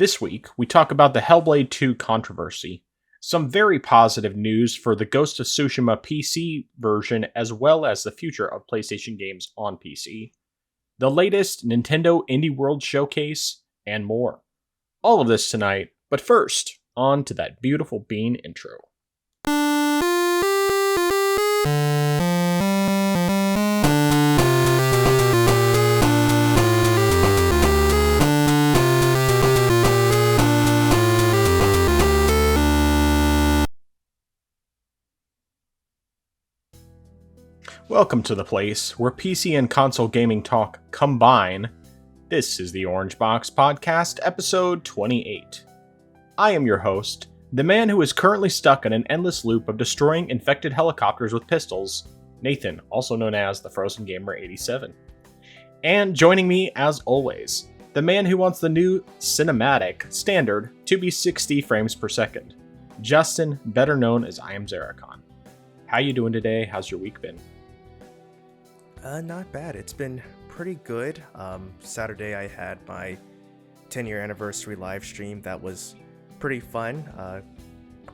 This week, we talk about the Hellblade 2 controversy, some very positive news for the Ghost of Tsushima PC version, as well as the future of PlayStation games on PC, the latest Nintendo Indie World Showcase, and more. All of this tonight, but first, on to that beautiful bean intro. Welcome to the place where PC and console gaming talk combine. This is the Orange Box Podcast, episode 28. I am your host, the man who is currently stuck in an endless loop of destroying infected helicopters with pistols, Nathan, also known as the Frozen Gamer 87. And joining me, as always, the man who wants the new cinematic standard to be 60 frames per second, Justin, better known as I Am Zaracon. How you doing today? How's your week been? Not bad. It's been pretty good. Saturday I had my 10-year anniversary live stream. That was pretty fun.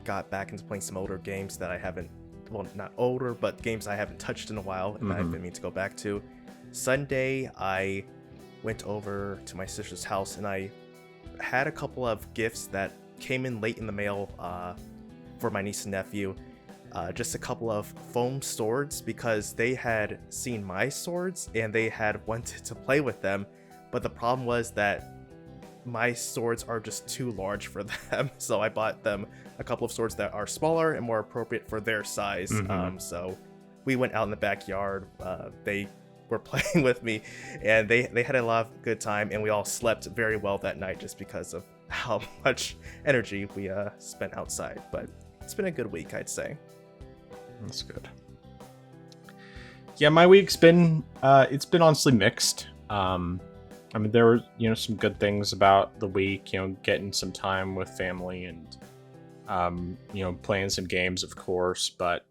Got back into playing some older games that I haven't, well, not older, but games I haven't touched in a while, and I've been meaning to go back to. Sunday, I went over to my sister's house, and I had a couple of gifts that came in late in the mail for my niece and nephew. Just a couple of foam swords, because they had seen my swords and they had wanted to play with them, but the problem was that my swords are just too large for them. So I bought them a couple of swords that are smaller and more appropriate for their size. So we went out in the backyard. They were playing with me, and they had a lot of good time, and we all slept very well that night just because of how much energy we spent outside. But it's been a good week, I'd say. That's good. Yeah, my week's been it's been honestly mixed. I mean, there were some good things about the week. Getting some time with family and playing some games, of course. But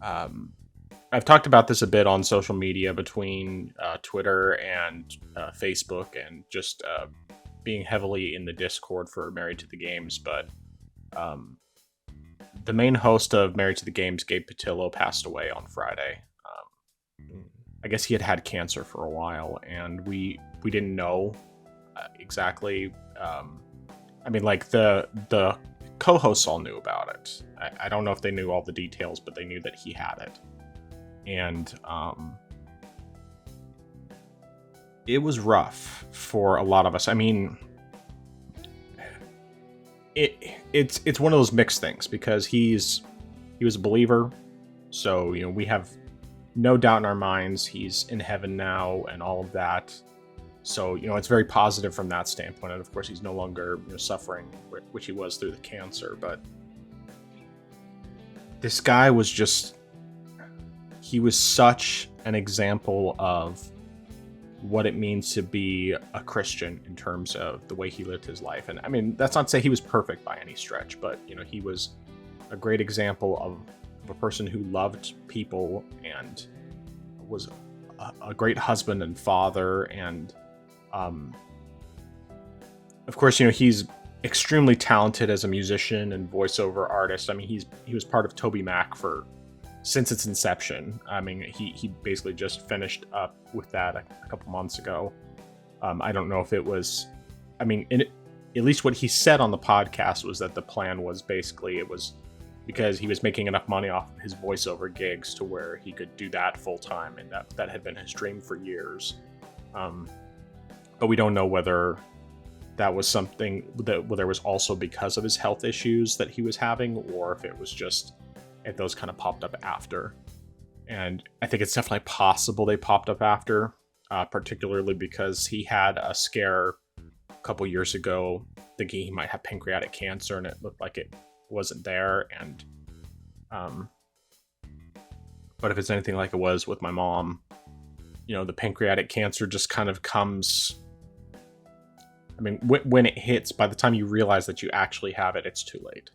I've talked about this a bit on social media between Twitter and Facebook, and just being heavily in the Discord for Married to the Games. But the main host of Married to the Games, Gabe Patillo, passed away on Friday. I guess he had had cancer for a while, and we didn't know exactly. I mean, like the co-hosts all knew about it. I don't know if they knew all the details, but they knew that he had it, and it was rough for a lot of us. I mean, it's one of those mixed things, because he was a believer, so we have no doubt in our minds he's in heaven now and all of that. So it's very positive from that standpoint, and of course he's no longer suffering, which he was through the cancer. But this guy was he was such an example of what it means to be a Christian in terms of the way he lived his life. And I mean, that's not to say he was perfect by any stretch, but he was a great example of a person who loved people and was a great husband and father. And of course, he's extremely talented as a musician and voiceover artist. I mean, he was part of Toby Mac since its inception. I mean, he basically just finished up with that a couple months ago. I don't know if it was, I mean, at least what he said on the podcast was that the plan was basically, it was because he was making enough money off his voiceover gigs to where he could do that full time, and that had been his dream for years. But we don't know whether that was something that there was also because of his health issues that he was having, or if it was just, if those kind of popped up after. And I think it's definitely possible they popped up after, particularly because he had a scare a couple years ago thinking he might have pancreatic cancer, and it looked like it wasn't there. And but if it's anything like it was with my mom, the pancreatic cancer just kind of comes, I mean, when it hits, by the time you realize that you actually have it, it's too late.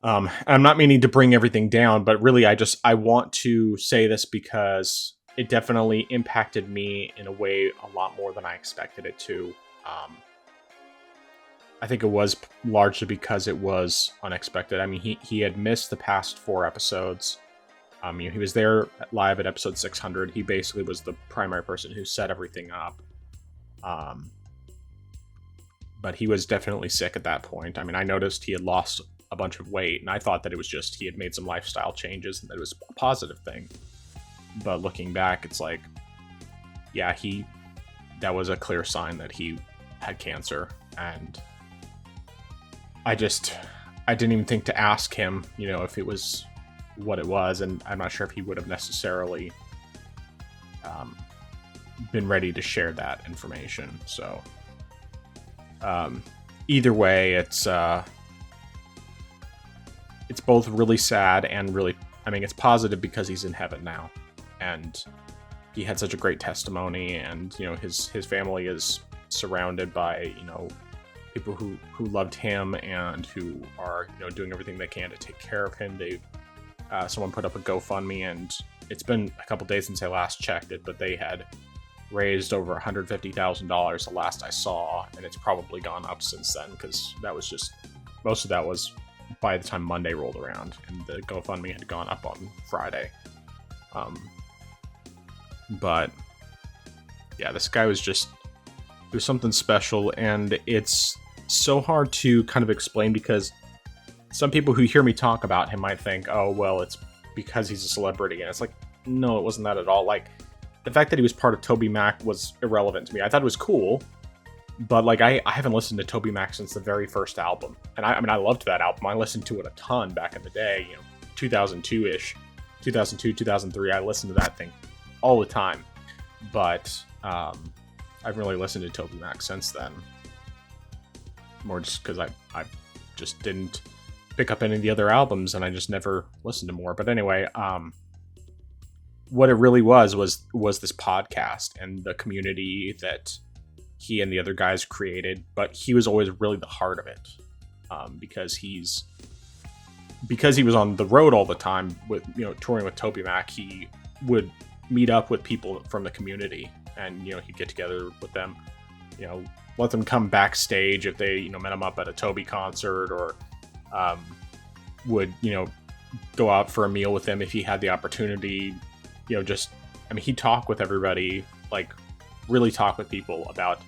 I'm not meaning to bring everything down, but really I want to say this because it definitely impacted me in a way a lot more than I expected it to. I think it was largely because it was unexpected. I mean, he had missed the past 4 episodes. He was there live at episode 600. He basically was the primary person who set everything up. But he was definitely sick at that point. I mean, I noticed he had lost a bunch of weight, and I thought that it was just he had made some lifestyle changes and that it was a positive thing. But looking back, it's like, yeah, that was a clear sign that he had cancer. And I didn't even think to ask him, if it was what it was, and I'm not sure if he would have necessarily been ready to share that information. So either way, it's both really sad and really, I mean, it's positive because he's in heaven now, and he had such a great testimony, and his family is surrounded by people who loved him and who are doing everything they can to take care of him. Someone put up a GoFundMe, and it's been a couple days since I last checked it, but they had raised over $150,000 the last I saw, and it's probably gone up since then, because that was just, most of that was by the time Monday rolled around, and the GoFundMe had gone up on Friday. But yeah, this guy was something special, and it's so hard to kind of explain, because some people who hear me talk about him might think, oh, well, it's because he's a celebrity, and it's like, no, it wasn't that at all. Like, the fact that he was part of TobyMac was irrelevant to me. I thought it was cool, but like, I haven't listened to TobyMac since the very first album, and I mean, I loved that album. I listened to it a ton back in the day, 2002-ish, 2002, 2003. I listened to that thing all the time, but I haven't really listened to TobyMac since then. More just because I just didn't pick up any of the other albums, and I just never listened to more. But anyway, what it really was this podcast and the community that he and the other guys created. But he was always really the heart of it, because he was on the road all the time with touring with TobyMac. He would meet up with people from the community, and he'd get together with them, let them come backstage if they met him up at a Toby concert, or would go out for a meal with them if he had the opportunity. He'd talk with everybody, like really talk with people about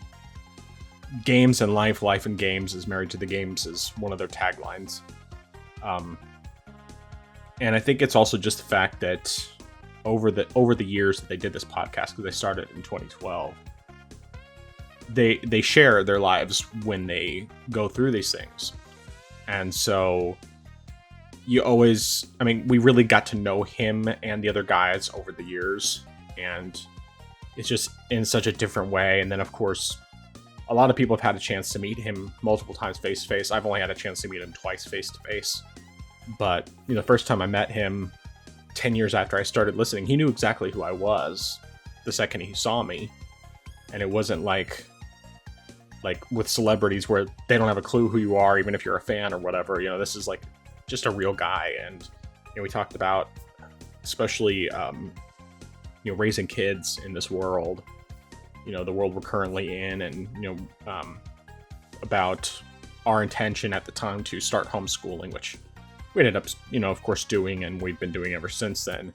games and life and games. Is married to the games is one of their taglines. And I think it's also just the fact that over the years that they did this podcast, because they started in 2012, they share their lives when they go through these things. And so we really got to know him and the other guys over the years, and it's just in such a different way. And then, of course, a lot of people have had a chance to meet him multiple times face to face. I've only had a chance to meet him twice face to face, but the first time I met him 10 years after I started listening, he knew exactly who I was the second he saw me. And it wasn't like with celebrities where they don't have a clue who you are, even if you're a fan or whatever. This is like just a real guy. And we talked about, especially raising kids in this world, the world we're currently in, and about our intention at the time to start homeschooling, which we ended up, of course, doing, and we've been doing ever since then.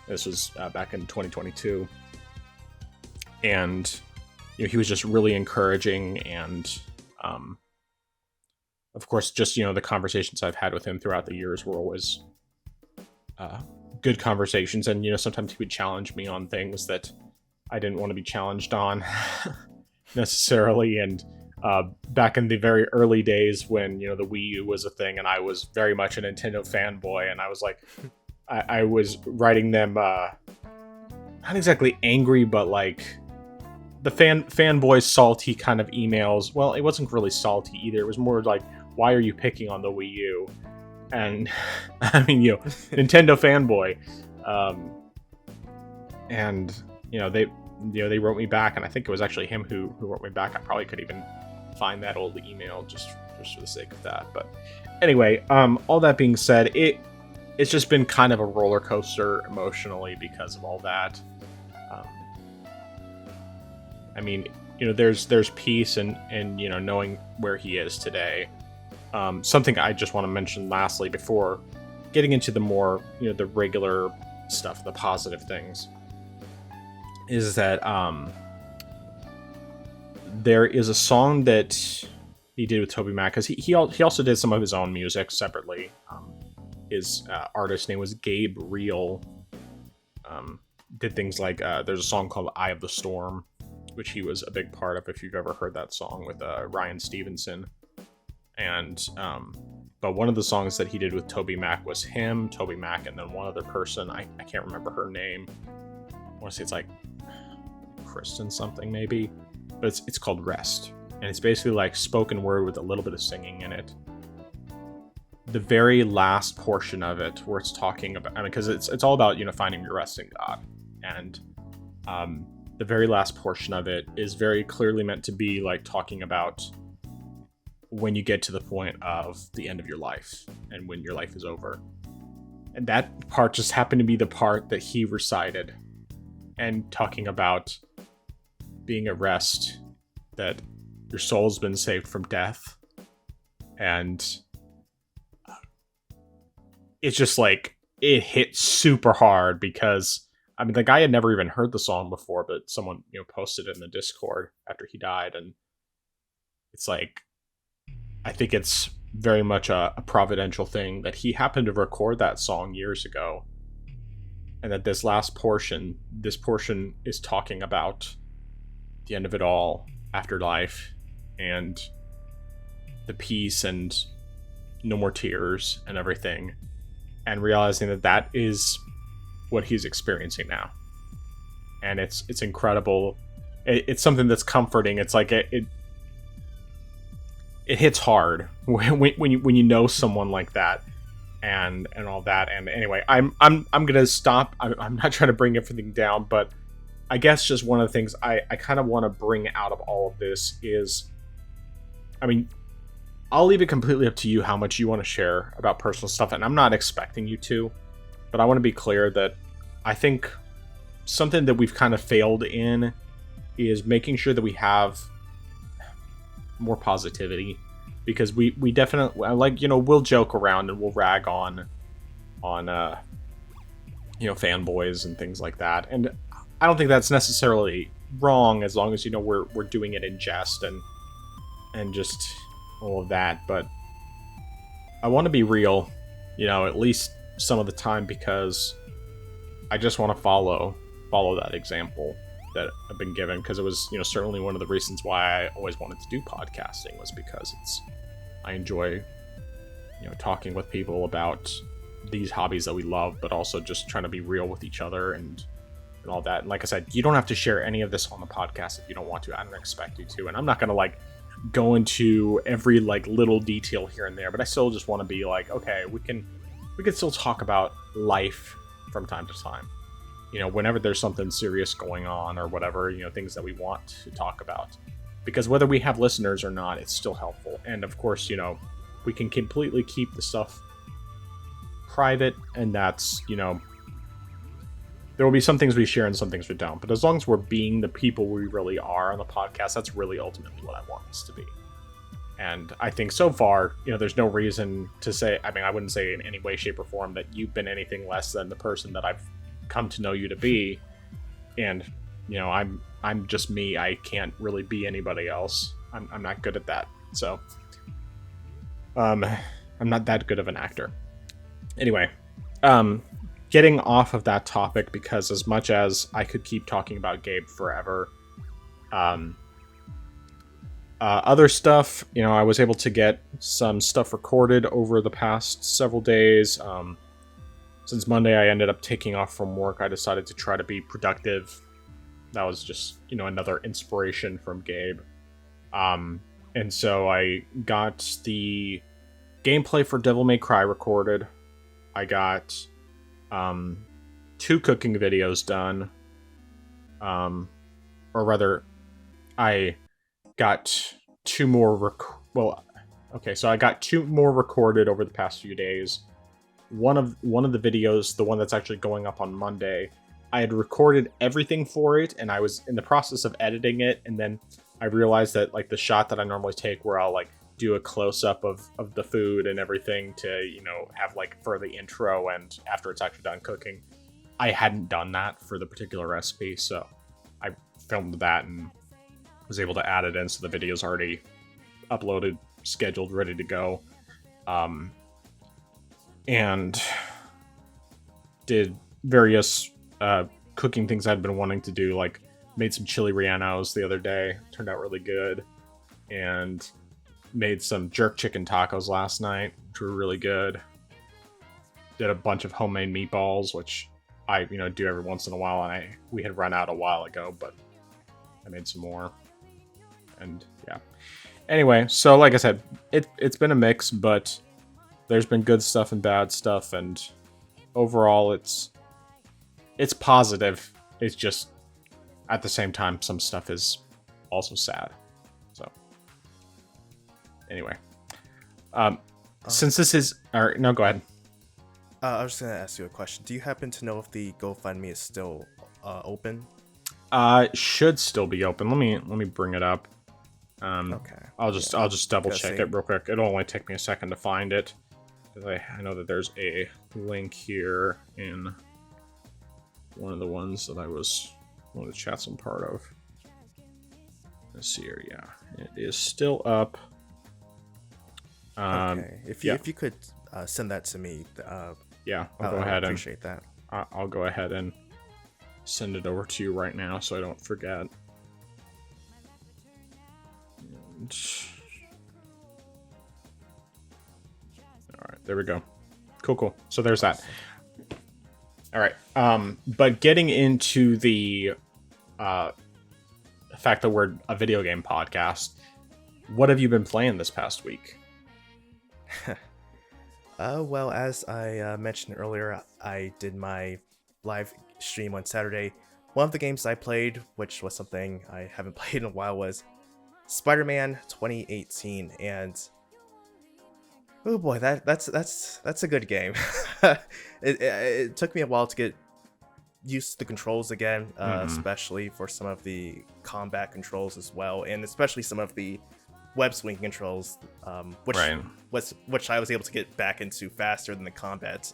This was back in 2022. And he was just really encouraging, and of course, just the conversations I've had with him throughout the years were always good conversations. And sometimes he would challenge me on things that I didn't want to be challenged on necessarily. And back in the very early days when the Wii U was a thing, and I was very much a Nintendo fanboy, and I was like, I was writing them not exactly angry, but like the fanboy salty kind of emails. Well, it wasn't really salty either. It was more like, why are you picking on the Wii U? And I mean, Nintendo fanboy. And they wrote me back, and I think it was actually him who wrote me back. I probably could even find that old email just for the sake of that. But anyway, all that being said, it's just been kind of a roller coaster emotionally because of all that. I mean, there's peace and knowing where he is today. Something I just want to mention lastly before getting into the more the regular stuff, the positive things, is that there is a song that he did with Toby Mac, because he also did some of his own music separately. His artist name was Gabe Real. Did things like there's a song called Eye of the Storm, which he was a big part of, if you've ever heard that song, with Ryan Stevenson. And but one of the songs that he did with Toby Mac was him, Toby Mac, and then one other person. I can't remember her name. I want to say it's like Kristen something maybe, but it's called Rest, and it's basically like spoken word with a little bit of singing in it. The very last portion of it, where it's talking about, because it's all about finding your rest in God, and the very last portion of it is very clearly meant to be like talking about when you get to the point of the end of your life and when your life is over. And that part just happened to be the part that he recited, and talking about being at rest, that your soul's been saved from death. And it's just like, it hit super hard, because the guy had never even heard the song before, but someone posted it in the Discord after he died, and it's like, I think it's very much a providential thing that he happened to record that song years ago, and that this portion is talking about the end of it all, afterlife, and the peace and no more tears and everything, and realizing that is what he's experiencing now. And it's incredible. It's something that's comforting. It's like it hits hard when you know someone like that, and all that. And anyway, I'm gonna stop. I'm not trying to bring everything down, but I guess just one of the things I kind of want to bring out of all of this is, I'll leave it completely up to you how much you want to share about personal stuff, and I'm not expecting you to, but I want to be clear that I think something that we've kind of failed in is making sure that we have more positivity, because we definitely, like, we'll joke around and we'll rag on fanboys and things like that, and I don't think that's necessarily wrong, as long as we're doing it in jest and just all of that. But I want to be real, at least some of the time, because I just want to follow that example that I've been given, because it was certainly one of the reasons why I always wanted to do podcasting, was because I enjoy talking with people about these hobbies that we love, but also just trying to be real with each other and all that. And like I said, you don't have to share any of this on the podcast if you don't want to. I don't expect you to, and I'm not gonna go into every little detail here and there, but I still just want to be like, okay, we can still talk about life from time to time, whenever there's something serious going on or whatever, things that we want to talk about, because whether we have listeners or not, it's still helpful. And of course, we can completely keep the stuff private, and that's, there will be some things we share and some things we don't, but as long as we're being the people we really are on the podcast, that's really ultimately what I want us to be. And I think so far, there's no reason to say, I wouldn't say in any way, shape, or form that you've been anything less than the person that I've come to know you to be. And, I'm just me. I can't really be anybody else. I'm not good at that. So, I'm not that good of an actor. Anyway, getting off of that topic, because as much as I could keep talking about Gabe forever, other stuff, I was able to get some stuff recorded over the past several days. Since Monday I ended up taking off from work, I decided to try to be productive. That was just, another inspiration from Gabe. And so I got the gameplay for Devil May Cry recorded. I got 2 cooking videos done. Or rather, I got 2 more so I got 2 more recorded over the past few days. One of the videos, the one that's actually going up on Monday, I had recorded everything for it, and I was in the process of editing it, and then I realized that like the shot that I normally take where I'll like do a close up of the food and everything to, have like for the intro and after it's actually done cooking, I hadn't done that for the particular recipe. So I filmed that and was able to add it in. So the video's already uploaded, scheduled, ready to go. And did various cooking things I'd been wanting to do, like made some chili rellenos the other day, turned out really good, and made some jerk chicken tacos last night, which were really good. Did a bunch of homemade meatballs, which I do every once in a while, and we had run out a while ago, but I made some more. And yeah. Anyway, so like I said, it's been a mix, but there's been good stuff and bad stuff, and overall it's positive. It's just at the same time some stuff is also sad. So anyway, since this is no, go ahead. I was just gonna ask you a question. Do you happen to know if the GoFundMe is still open? Should still be open. Let me bring it up. Okay. I'll just double check it real quick. It'll only take me a second to find it. I know that there's a link here in one of the ones that one of the chats I'm part of. Let's see here. Yeah, it is still up. Okay. If you could send that to me, yeah, I'll go ahead and appreciate that. I'll go ahead and send it over to you right now so I don't forget. And... all right, there we go. Cool. So there's that. All right. But getting into the fact that we're a video game podcast, what have you been playing this past week? Well, as I mentioned earlier, I did my live stream on Saturday. One of the games I played, which was something I haven't played in a while, was Spider-Man 2018, and oh boy, that's a good game. It took me a while to get used to the controls again, especially for some of the combat controls as well, and especially some of the web swinging controls, which I was able to get back into faster than the combat.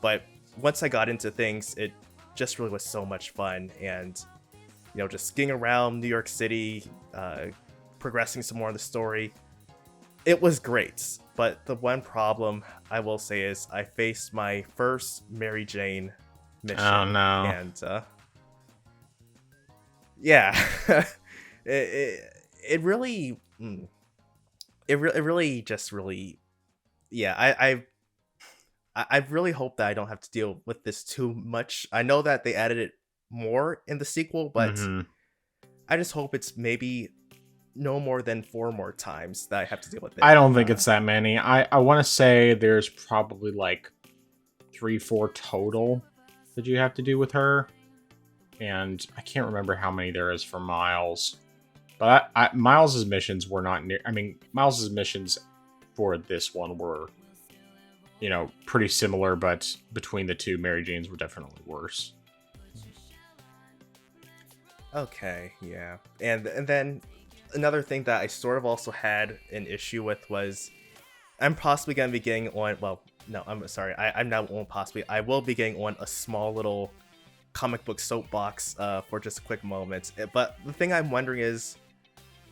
But once I got into things, it just really was so much fun, and just skiing around New York City, progressing some more of the story. It was great, but the one problem I will say is I faced my first Mary Jane mission. Oh no! And yeah, it really, yeah. I really hope that I don't have to deal with this too much. I know that they added it more in the sequel, but I just hope it's maybe no more than 4 more times that I have to deal with it. I don't think it's that many. I want to say there's probably like 3-4 total that you have to do with her, and I can't remember how many there is for Miles. But Miles's missions were not near. I mean, Miles's missions for this one were, pretty similar, but between the two, Mary Jane's were definitely worse. Okay, yeah, and then another thing that I sort of also had an issue with was I'm possibly going to be getting on. Well, no, I'm sorry. I'm not on possibly. I will be getting on a small little comic book soapbox for just a quick moment. But the thing I'm wondering is,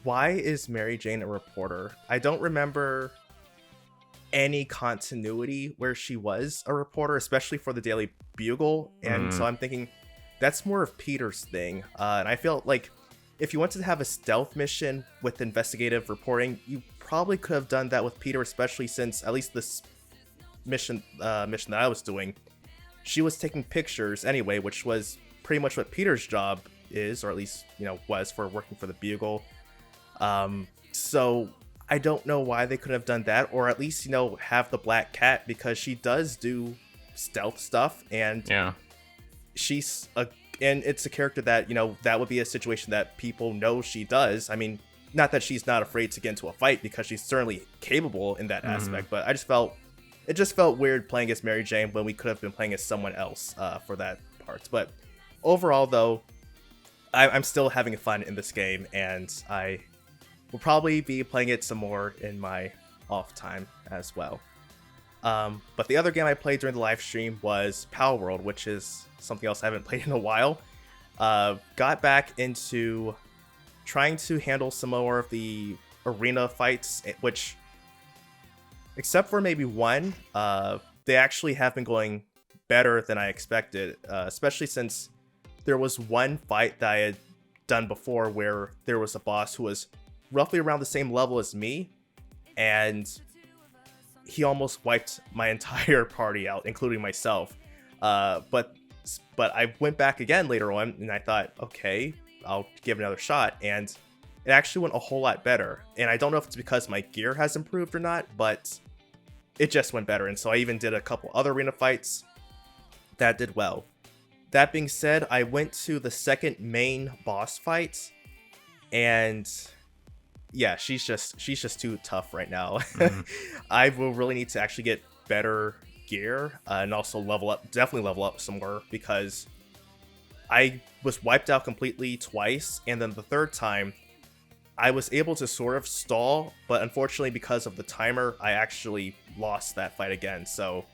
why is Mary Jane a reporter? I don't remember any continuity where she was a reporter, especially for the Daily Bugle. And so I'm thinking that's more of Peter's thing. And I feel like if you wanted to have a stealth mission with investigative reporting, you probably could have done that with Peter, especially since at least this mission that I was doing, she was taking pictures anyway, which was pretty much what Peter's job is, or at least was for working for the Bugle. So I don't know why they couldn't have done that, or at least have the Black Cat, because she does do stealth stuff, and she's and it's a character that that would be a situation that people know she does. I mean, not that she's not afraid to get into a fight, because she's certainly capable in that aspect, but it just felt weird playing as Mary Jane when we could have been playing as someone else for that part. But overall, though, I'm still having fun in this game, and I will probably be playing it some more in my off time as well. But the other game I played during the live stream was Power World, which is something else I haven't played in a while. Got back into trying to handle some more of the arena fights, which, except for maybe one, they actually have been going better than I expected, especially since there was one fight that I had done before where there was a boss who was roughly around the same level as me, and he almost wiped my entire party out, including myself. But I went back again later on, and I thought, okay, I'll give it another shot, and it actually went a whole lot better. And I don't know if it's because my gear has improved or not, but it just went better. And so I even did a couple other arena fights that did well. That being said, I went to the second main boss fight, and yeah, she's just too tough right now. Mm-hmm. I will really need to actually get better gear and also definitely level up some more, because I was wiped out completely twice, and then the third time I was able to sort of stall, but unfortunately because of the timer, I actually lost that fight again. So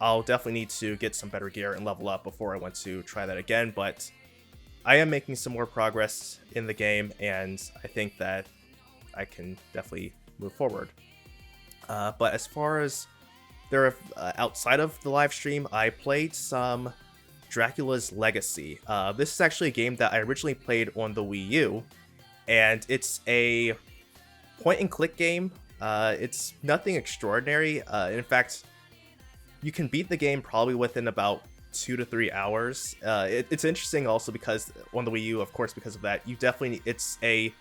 I'll definitely need to get some better gear and level up before I want to try that again, but I am making some more progress in the game, and I think that I can definitely move forward. But as far as outside of the live stream, I played some Dracula's Legacy. This is actually a game that I originally played on the Wii U, and it's a point-and-click game. It's nothing extraordinary. In fact, you can beat the game probably within about 2 to 3 hours. It's interesting also because on the Wii U, of course, because of that, it's a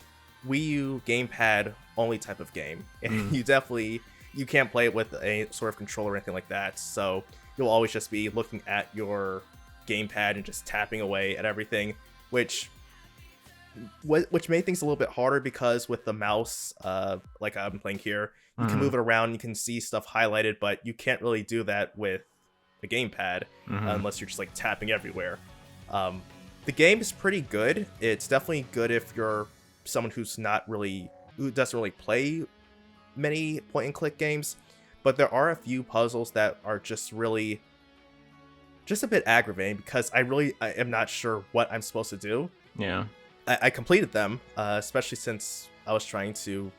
Wii U gamepad only type of game, and you can't play it with a sort of controller or anything like that, so you'll always just be looking at your gamepad and just tapping away at everything, which made things a little bit harder, because with the mouse, like I'm playing here, you can move it around, you can see stuff highlighted, but you can't really do that with a gamepad unless you're just like tapping everywhere. The game is pretty good. It's definitely good if you're someone who doesn't really play many point and click games, but there are a few puzzles that are just a bit aggravating, because I am not sure what I'm supposed to do. Yeah, I completed them, especially since I was trying to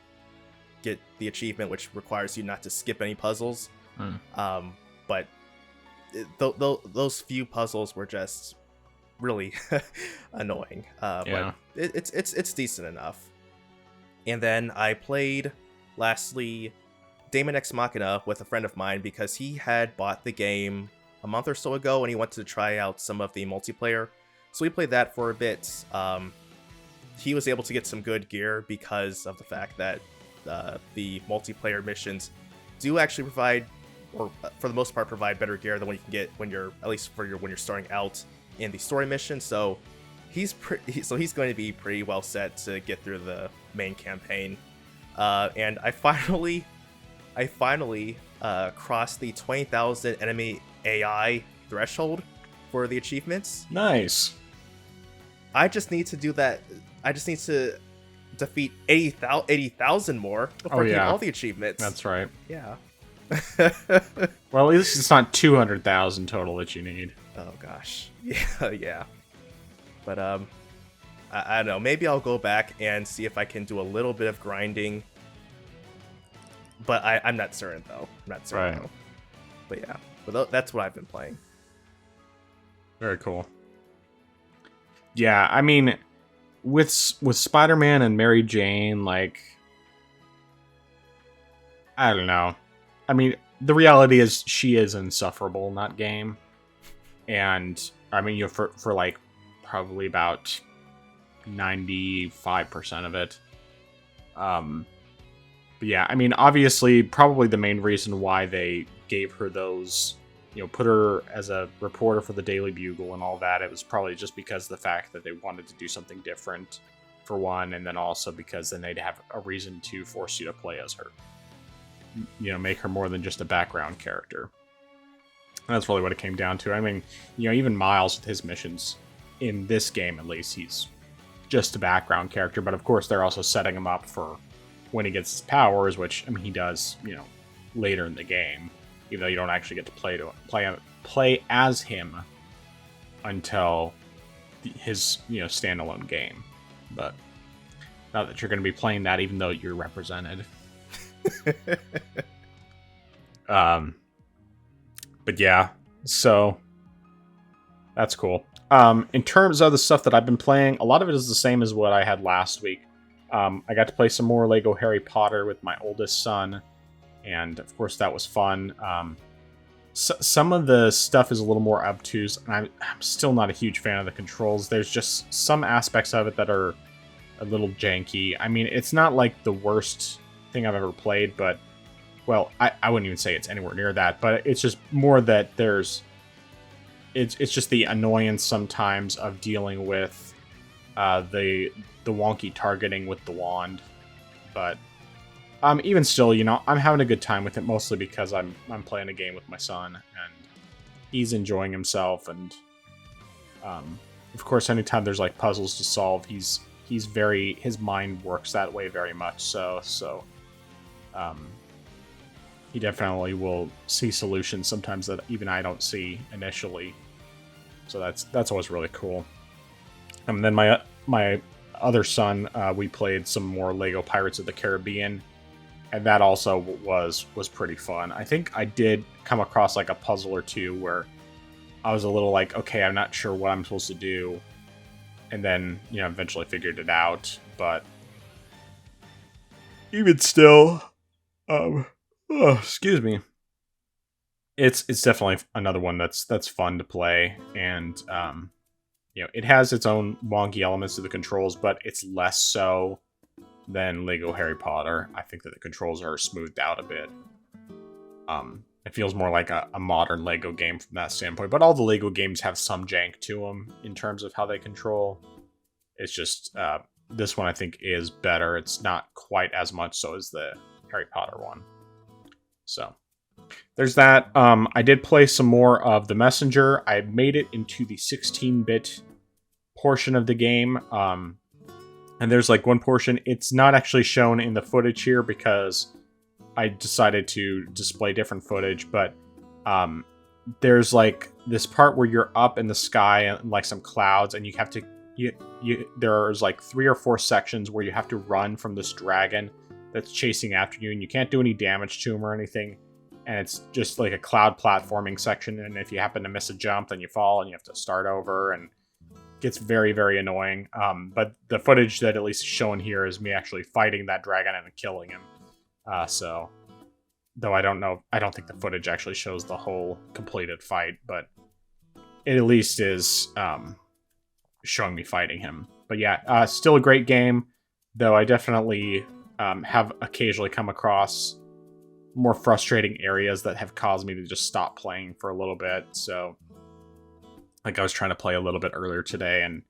get the achievement, which requires you not to skip any puzzles. But those few puzzles were just really annoying. But it's decent enough. And then I played, lastly, Daemon X Machina with a friend of mine, because he had bought the game a month or so ago and he wanted to try out some of the multiplayer. So we played that for a bit. He was able to get some good gear because of the fact that the multiplayer missions do actually provide, or for the most part provide, better gear than what you can get when you're starting out in the story mission. So he's going to be pretty well set to get through the main campaign. And I finally crossed the 20,000 enemy AI threshold for the achievements. Nice. I just need to do that. I just need to defeat 80,000 more before I get all the achievements. That's right. Yeah. Well, at least it's not 200,000 total that you need. Oh gosh. Yeah. But I don't know. Maybe I'll go back and see if I can do a little bit of grinding. But I'm not certain though. Though. But yeah. But that's what I've been playing. Very cool. Yeah, I mean, with Spider-Man and Mary Jane, like, I don't know. I mean, the reality is she is insufferable in that game. And, I mean, for like, probably about 95% of it. But yeah, I mean, obviously, probably the main reason why they gave her those, put her as a reporter for the Daily Bugle and all that, it was probably just because of the fact that they wanted to do something different, for one, and then also because then they'd have a reason to force you to play as her. Make her more than just a background character. And that's really what it came down to. I mean, even Miles with his missions, in this game at least, he's just a background character, but of course they're also setting him up for when he gets his powers, which I mean he does, later in the game, even though you don't actually get to play as him until his standalone game. But not that you're going to be playing that, even though you're represented. But yeah, so that's cool. In terms of the stuff that I've been playing, a lot of it is the same as what I had last week. I got to play some more Lego Harry Potter with my oldest son, and of course that was fun. Some of the stuff is a little more obtuse, and I'm still not a huge fan of the controls. There's just some aspects of it that are a little janky. I mean, it's not like the worst thing I've ever played, but, well, I wouldn't even say it's anywhere near that, but it's just more that it's just the annoyance sometimes of dealing with the wonky targeting with the wand. But even still, I'm having a good time with it, mostly because I'm playing a game with my son and he's enjoying himself. And of course, anytime there's like puzzles to solve, his mind works that way very much. So he definitely will see solutions sometimes that even I don't see initially. So that's always really cool. And then my other son, we played some more Lego Pirates of the Caribbean, and that also was pretty fun. I think I did come across like a puzzle or two where I was a little like, okay, I'm not sure what I'm supposed to do, and then eventually figured it out. But even still, excuse me. It's definitely another one that's fun to play, and it has its own wonky elements to the controls, but it's less so than Lego Harry Potter. I think that the controls are smoothed out a bit. It feels more like a modern Lego game from that standpoint, but all the Lego games have some jank to them in terms of how they control. It's just this one I think is better. It's not quite as much so as the Harry Potter one. So there's that. I did play some more of The Messenger. I made it into the 16-bit portion of the game. And there's like one portion, it's not actually shown in the footage here because I decided to display different footage, but there's like this part where you're up in the sky and like some clouds, and you have to there's like 3 or 4 sections where you have to run from this dragon that's chasing after you, and you can't do any damage to him or anything. And it's just like a cloud platforming section, and if you happen to miss a jump, then you fall and you have to start over, and it gets very, very annoying. But the footage that at least is shown here is me actually fighting that dragon and killing him. So, though I don't think the footage actually shows the whole completed fight, but it at least is showing me fighting him. But yeah, still a great game, though I definitely have occasionally come across more frustrating areas that have caused me to just stop playing for a little bit. So, like I was trying to play a little bit earlier today, and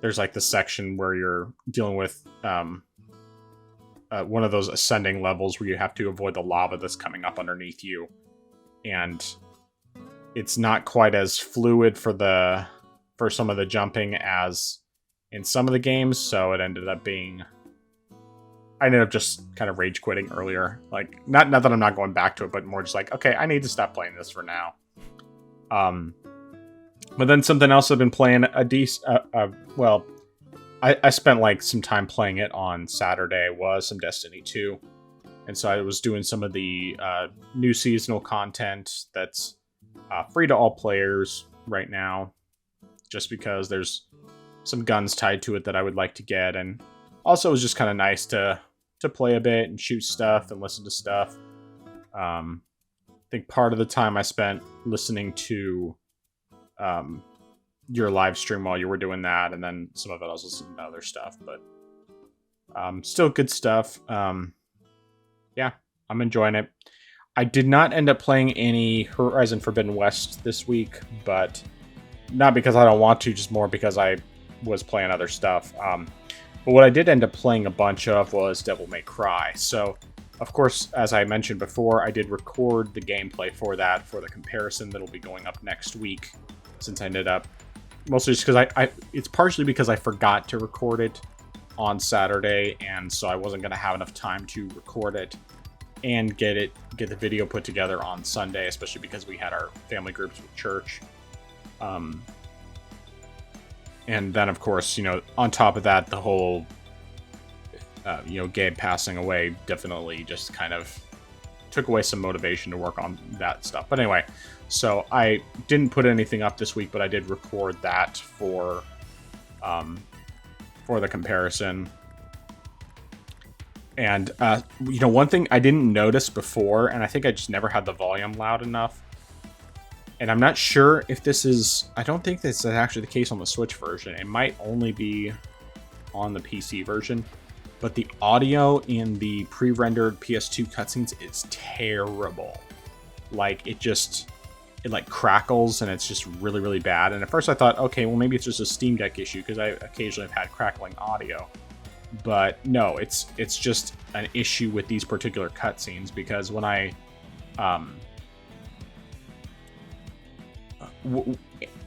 there's like the section where you're dealing with one of those ascending levels where you have to avoid the lava that's coming up underneath you, and it's not quite as fluid for some of the jumping as in some of the games. So it I ended up just kind of rage quitting earlier. Like, not that I'm not going back to it, but more just like, okay, I need to stop playing this for now. But then something else I've been playing I spent like some time playing it on Saturday was some Destiny 2. And so I was doing some of the new seasonal content that's free to all players right now, just because there's some guns tied to it that I would like to get. And also it was just kind of nice to play a bit and shoot stuff and listen to stuff. I think part of the time I spent listening to your live stream while you were doing that, and then some of it I was listening to other stuff, but still good stuff. Yeah, I'm enjoying it. I did not end up playing any Horizon Forbidden West this week, but not because I don't want to, just more because I was playing other stuff. But what I did end up playing a bunch of was Devil May Cry. So, of course, as I mentioned before, I did record the gameplay for that, for the comparison that'll be going up next week, since I ended up mostly just because I it's partially because I forgot to record it on Saturday, and so I wasn't going to have enough time to record it and get the video put together on Sunday, especially because we had our family groups with church. And then, of course, on top of that, the whole, Gabe passing away definitely just kind of took away some motivation to work on that stuff. But anyway, so I didn't put anything up this week, but I did record that for the comparison. And, one thing I didn't notice before, and I think I just never had the volume loud enough, and I'm not sure if this is... I don't think this is actually the case on the Switch version. It might only be on the PC version. But the audio in the pre-rendered PS2 cutscenes is terrible. Like, it crackles, and it's just really, really bad. And at first I thought, okay, well, maybe it's just a Steam Deck issue, because I occasionally have had crackling audio. But no, it's just an issue with these particular cutscenes, because when I...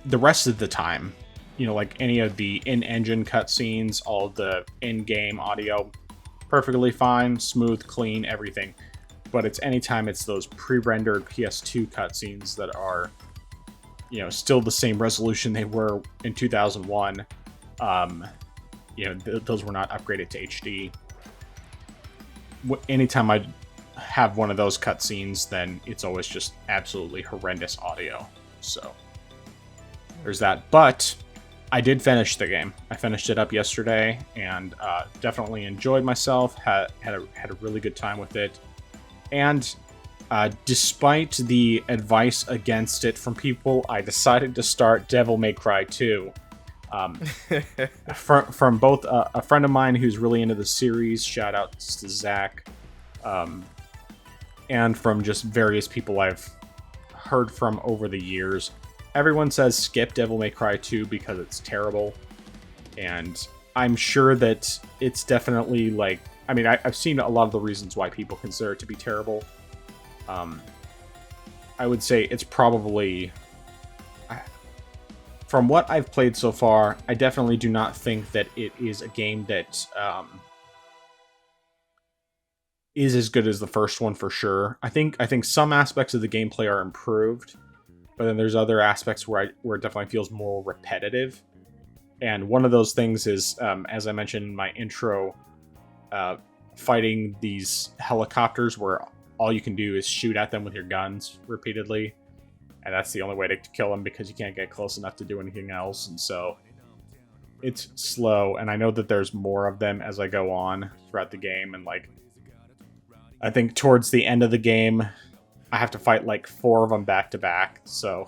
the rest of the time, like any of the in-engine cutscenes, all of the in-game audio, perfectly fine, smooth, clean, everything. But it's anytime it's those pre-rendered PS2 cutscenes that are, still the same resolution they were in 2001. Those were not upgraded to HD. Anytime I have one of those cutscenes, then it's always just absolutely horrendous audio. So there's that. But I did finish the game. I finished it up yesterday, and definitely enjoyed myself. Had a really good time with it. And despite the advice against it from people, I decided to start Devil May Cry 2. From both a friend of mine who's really into the series, shout out to Zach, and from just various people I've heard from over the years. Everyone says skip Devil May Cry 2 because it's terrible, and I'm sure that it's definitely I've seen a lot of the reasons why people consider it to be terrible. I would say it's probably, from what I've played so far, I definitely do not think that it is a game that is as good as the first one for sure. I think some aspects of the gameplay are improved, but then there's other aspects where it definitely feels more repetitive. And one of those things is, as I mentioned in my intro, fighting these helicopters where all you can do is shoot at them with your guns repeatedly. And that's the only way to kill them, because you can't get close enough to do anything else. And so it's slow. And I know that there's more of them as I go on throughout the game. And I think towards the end of the game, I have to fight 4 of them back to back. So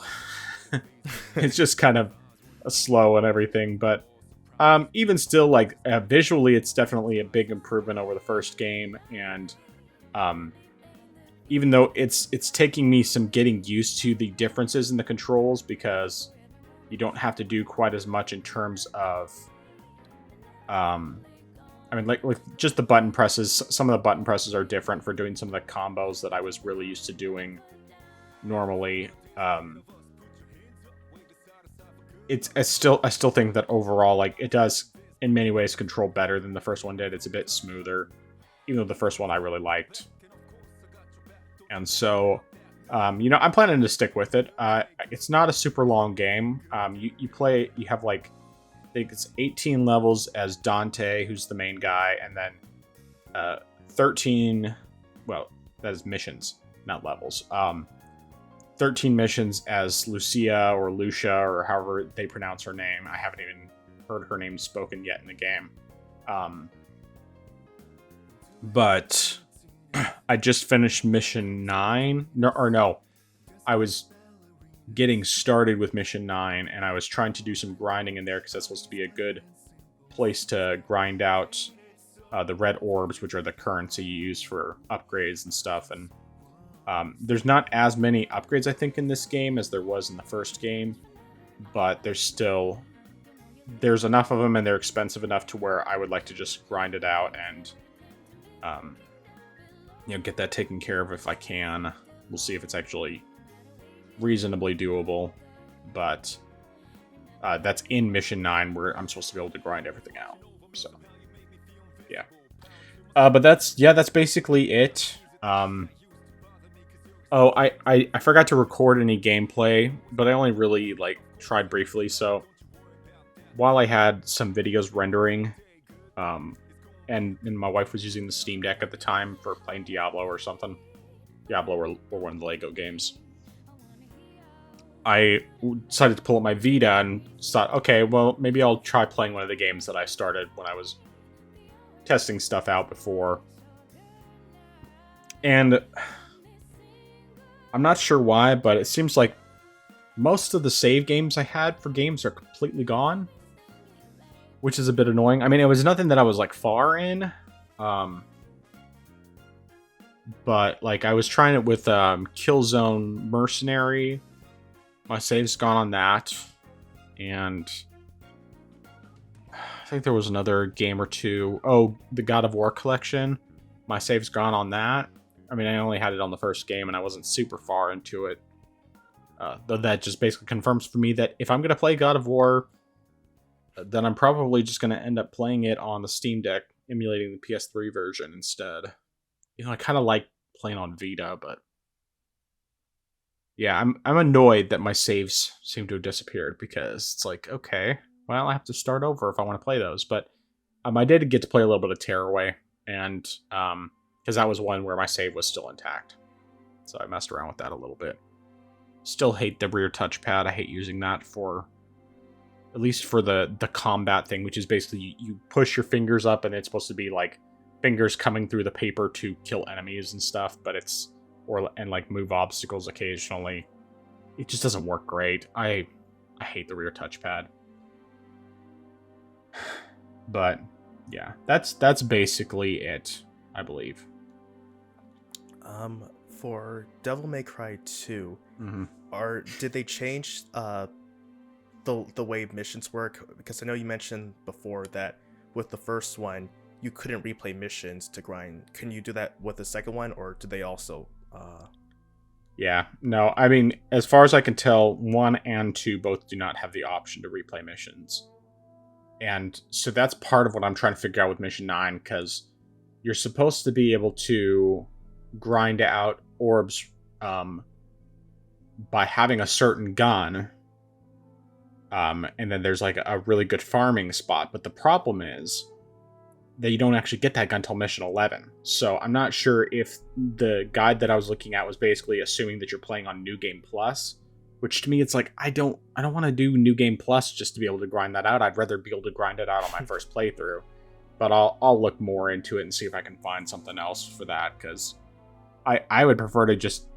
it's just kind of slow and everything. But even still, visually, it's definitely a big improvement over the first game. And even though it's taking me some getting used to the differences in the controls, because you don't have to do quite as much in terms of just the button presses. Some of the button presses are different for doing some of the combos that I was really used to doing normally. I still think that overall, it does in many ways control better than the first one did. It's a bit smoother, even though the first one I really liked. And so, I'm planning to stick with it. It's not a super long game. You have I think it's 18 levels as Dante, who's the main guy, and then 13, well, that is missions, not levels. 13 missions as Lucia or Lucia, or however they pronounce her name. I haven't even heard her name spoken yet in the game. But I just finished mission 9. No. I was getting started with mission 9, and I was trying to do some grinding in there, because that's supposed to be a good place to grind out the red orbs, which are the currency you use for upgrades and stuff. And there's not as many upgrades, I think, in this game as there was in the first game, but there's enough of them, and they're expensive enough to where I would like to just grind it out and get that taken care of if I can. We'll see if it's actually reasonably doable. But that's in Mission 9 where I'm supposed to be able to grind everything out. So, yeah. But that's basically it. Oh, I forgot to record any gameplay, but I only really, like, tried briefly, so while I had some videos rendering, and my wife was using the Steam Deck at the time for playing Diablo or something, Diablo or one of the Lego games, I decided to pull up my Vita and thought, okay, well, maybe I'll try playing one of the games that I started when I was testing stuff out before. And I'm not sure why, but it seems like most of the save games I had for games are completely gone, which is a bit annoying. I mean, it was nothing that I was, like, far in, but, like, I was trying it with Killzone Mercenary. My save's gone on that, and I think there was another game or two. Oh, the God of War collection. My save's gone on that. I mean, I only had it on the first game, and I wasn't super far into it. Though that just basically confirms for me that if I'm going to play God of War, then I'm probably just going to end up playing it on the Steam Deck, emulating the PS3 version instead. You know, I kind of like playing on Vita, but yeah, I'm annoyed that my saves seem to have disappeared, because it's like, okay, well, I have to start over if I want to play those. But I did get to play a little bit of Tearaway, and because that was one where my save was still intact, so I messed around with that a little bit. Still hate the rear touchpad. I hate using that for, at least for the combat thing, which is basically you push your fingers up and it's supposed to be like fingers coming through the paper to kill enemies and stuff, but and like move obstacles occasionally. It just doesn't work great. I hate the rear touchpad. But yeah, that's basically it, I believe. For Devil May Cry 2, mm-hmm. Did they change the way missions work? Because I know you mentioned before that with the first one you couldn't replay missions to grind. Can you do that with the second one, or do they also? Yeah, no. I mean, as far as I can tell, 1 and 2 both do not have the option to replay missions, and so that's part of what I'm trying to figure out with Mission 9, because you're supposed to be able to grind out orbs by having a certain gun, and then there's like a really good farming spot, but the problem is that you don't actually get that gun until mission 11. So I'm not sure if the guide that I was looking at was basically assuming that you're playing on New Game Plus, which to me it's like, I don't want to do New Game Plus just to be able to grind that out. I'd rather be able to grind it out on my first playthrough. But I'll look more into it and see if I can find something else for that, because I would prefer to just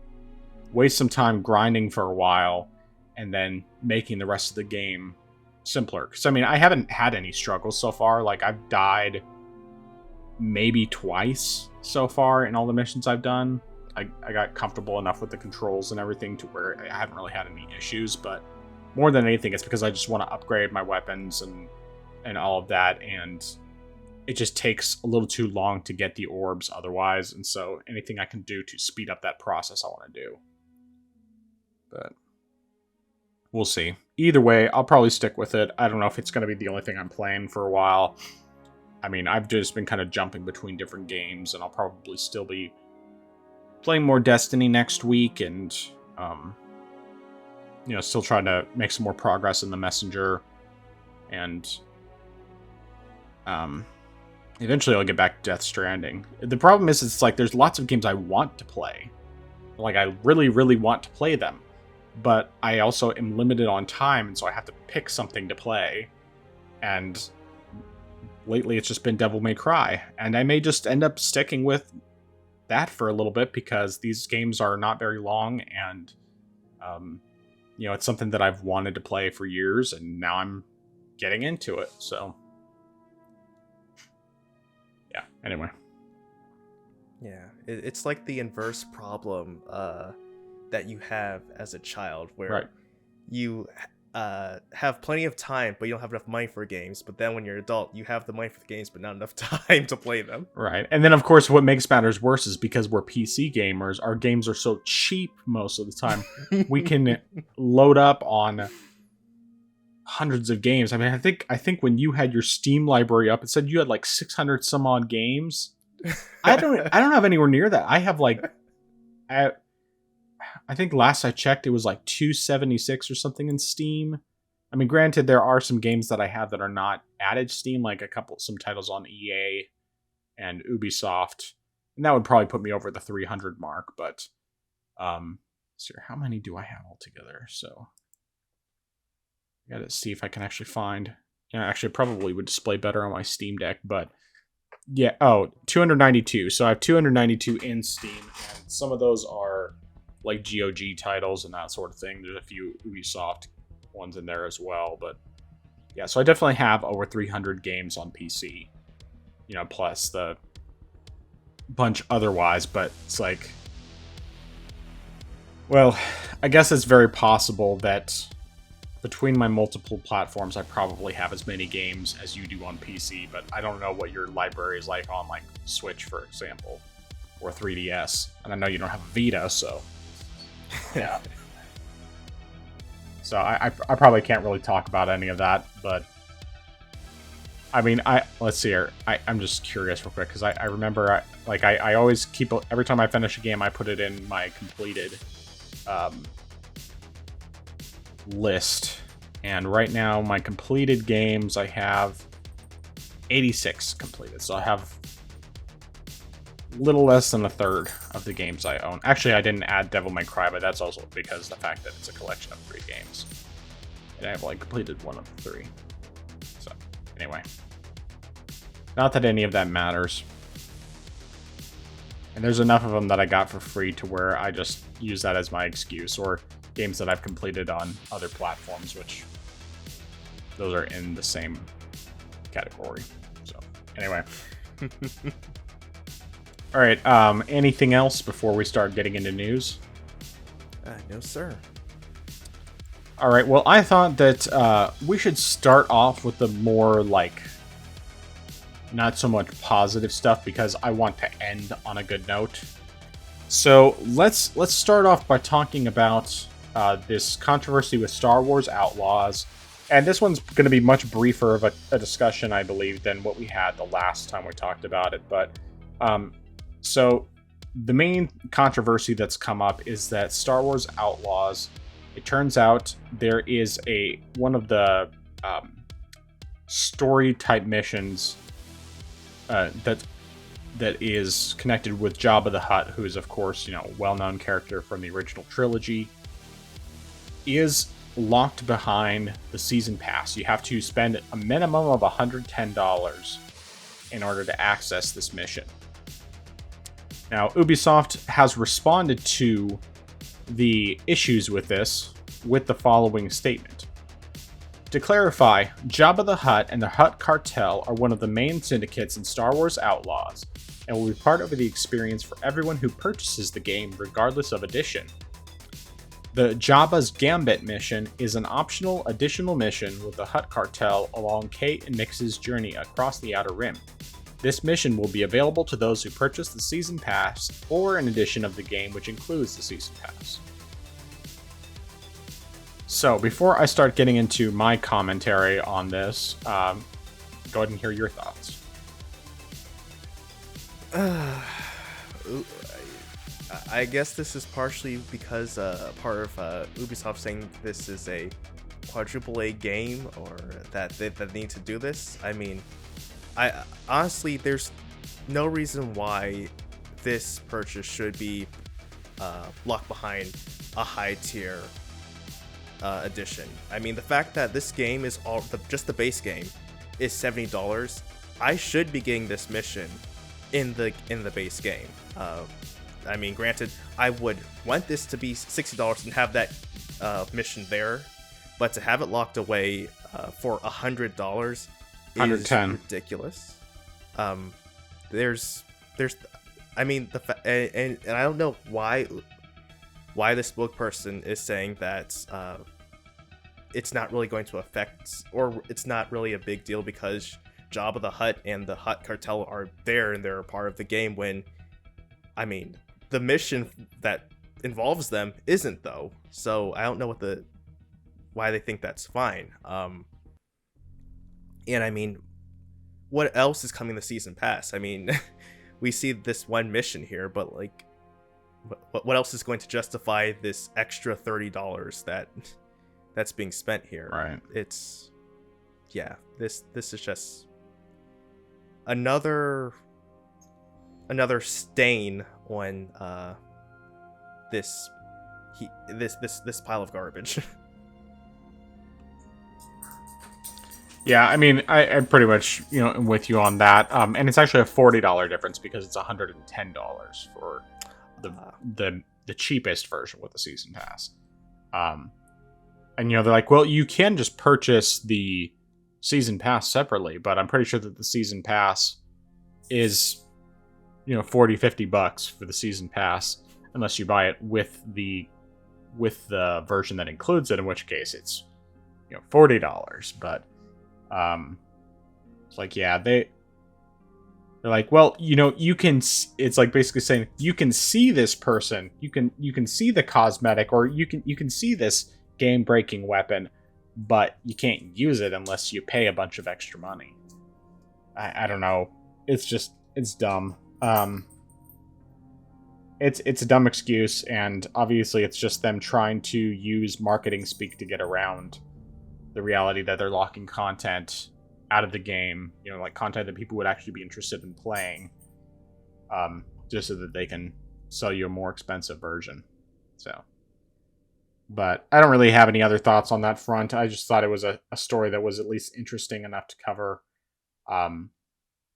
waste some time grinding for a while and then making the rest of the game simpler. Because, I mean, I haven't had any struggles so far. Like, I've died maybe twice so far in all the missions I've done. I got comfortable enough with the controls and everything to where I haven't really had any issues. But more than anything, it's because I just want to upgrade my weapons and all of that. And it just takes a little too long to get the orbs otherwise. And so anything I can do to speed up that process, I want to do. But we'll see. Either way, I'll probably stick with it. I don't know if it's going to be the only thing I'm playing for a while. I mean, I've just been kind of jumping between different games, and I'll probably still be playing more Destiny next week, and still trying to make some more progress in the Messenger, and eventually I'll get back to Death Stranding. The problem is, it's like there's lots of games I want to play. Like, I really, really want to play them, but I also am limited on time, and so I have to pick something to play. And lately it's just been Devil May Cry, and I may just end up sticking with that for a little bit, because these games are not very long, and it's something that I've wanted to play for years, and now I'm getting into it. So yeah, anyway. Yeah, it's like the inverse problem that you have as a child, where right. You have plenty of time, but you don't have enough money for games. But then when you're an adult, you have the money for the games, but not enough time to play them. Right. And then, of course, what makes matters worse is because we're PC gamers, our games are so cheap most of the time. We can load up on hundreds of games. I mean, I think when you had your Steam library up, it said you had like 600 some odd games. I don't have anywhere near that. I have like I think last I checked it was like 276 or something in Steam. I mean, granted there are some games that I have that are not added to Steam, like some titles on EA and Ubisoft. And that would probably put me over the 300 mark, but so how many do I have altogether? So I gotta see if I can actually find. Actually, it probably would display better on my Steam Deck, but yeah. Oh, 292. So I have 292 in Steam, and some of those are like GOG titles and that sort of thing. There's a few Ubisoft ones in there as well, but yeah. So I definitely have over 300 games on PC. Plus the bunch otherwise, but it's like, well, I guess it's very possible that between my multiple platforms, I probably have as many games as you do on PC, but I don't know what your library is like on like Switch, for example, or 3DS. And I know you don't have a Vita, so yeah. So I probably can't really talk about any of that, but I mean, let's see here. I'm just curious real quick because I remember I always keep, every time I finish a game, I put it in my completed list. And right now, my completed games, I have 86 completed. So I have little less than a third of the games I own. Actually, I didn't add Devil May Cry, but that's also because the fact that it's a collection of 3 games. And I've like completed 1 of 3. So anyway, not that any of that matters. And there's enough of them that I got for free to where I just use that as my excuse, or games that I've completed on other platforms, which those are in the same category. So anyway. All right, anything else before we start getting into news? No, sir. All right, well, I thought that we should start off with the more, like, not so much positive stuff, because I want to end on a good note. So let's start off by talking about this controversy with Star Wars Outlaws. And this one's going to be much briefer of a discussion, I believe, than what we had the last time we talked about it. But so the main controversy that's come up is that Star Wars Outlaws, it turns out there is one of the story type missions that is connected with Jabba the Hutt, who is, of course, a well-known character from the original trilogy, is locked behind the season pass. You have to spend a minimum of $110 in order to access this mission. Now, Ubisoft has responded to the issues with this with the following statement. To clarify, Jabba the Hutt and the Hutt Cartel are one of the main syndicates in Star Wars Outlaws, and will be part of the experience for everyone who purchases the game regardless of edition. The Jabba's Gambit mission is an optional additional mission with the Hutt Cartel along Kate and Nix's journey across the Outer Rim. This mission will be available to those who purchase the Season Pass or an edition of the game which includes the Season Pass. So, before I start getting into my commentary on this, go ahead and hear your thoughts. I guess this is partially because part of Ubisoft saying this is a quadruple A game, or that they need to do this. I mean, I honestly, there's no reason why this purchase should be locked behind a high tier edition. I mean, the fact that this game is just the base game is $70, I should be getting this mission in the base game. I mean, granted, I would want this to be $60 and have that mission there, but to have it locked away for $100 is ridiculous. There's, I mean, and I don't know why the spokesperson is saying that it's not really going to affect, or it's not really a big deal because Jabba the Hutt and the Hutt Cartel are there and they're a part of the game, when, I mean, the mission that involves them isn't, though. So I don't know what why they think that's fine. And I mean, what else is coming the season pass? I mean, we see this one mission here, but like, what else is going to justify this extra $30 that's being spent here? Right. It's this is just another stain on this pile of garbage. Yeah, I mean, I pretty much, am with you on that. And it's actually a $40 difference because it's $110 for the cheapest version with the season pass. And they're like, well, you can just purchase the season pass separately, but I'm pretty sure that the season pass is, $40-50 for the season pass, unless you buy it with the version that includes it, in which case it's, $40. But it's like, yeah, they're like, well, you can, it's like basically saying you can see this person, you can see the cosmetic, or you can see this game breaking weapon, but you can't use it unless you pay a bunch of extra money. I don't know. It's dumb. It's a dumb excuse, and obviously it's just them trying to use marketing speak to get around the reality that they're locking content out of the game, like content that people would actually be interested in playing, just so that they can sell you a more expensive version. So, but I don't really have any other thoughts on that front. I just thought it was a story that was at least interesting enough to cover.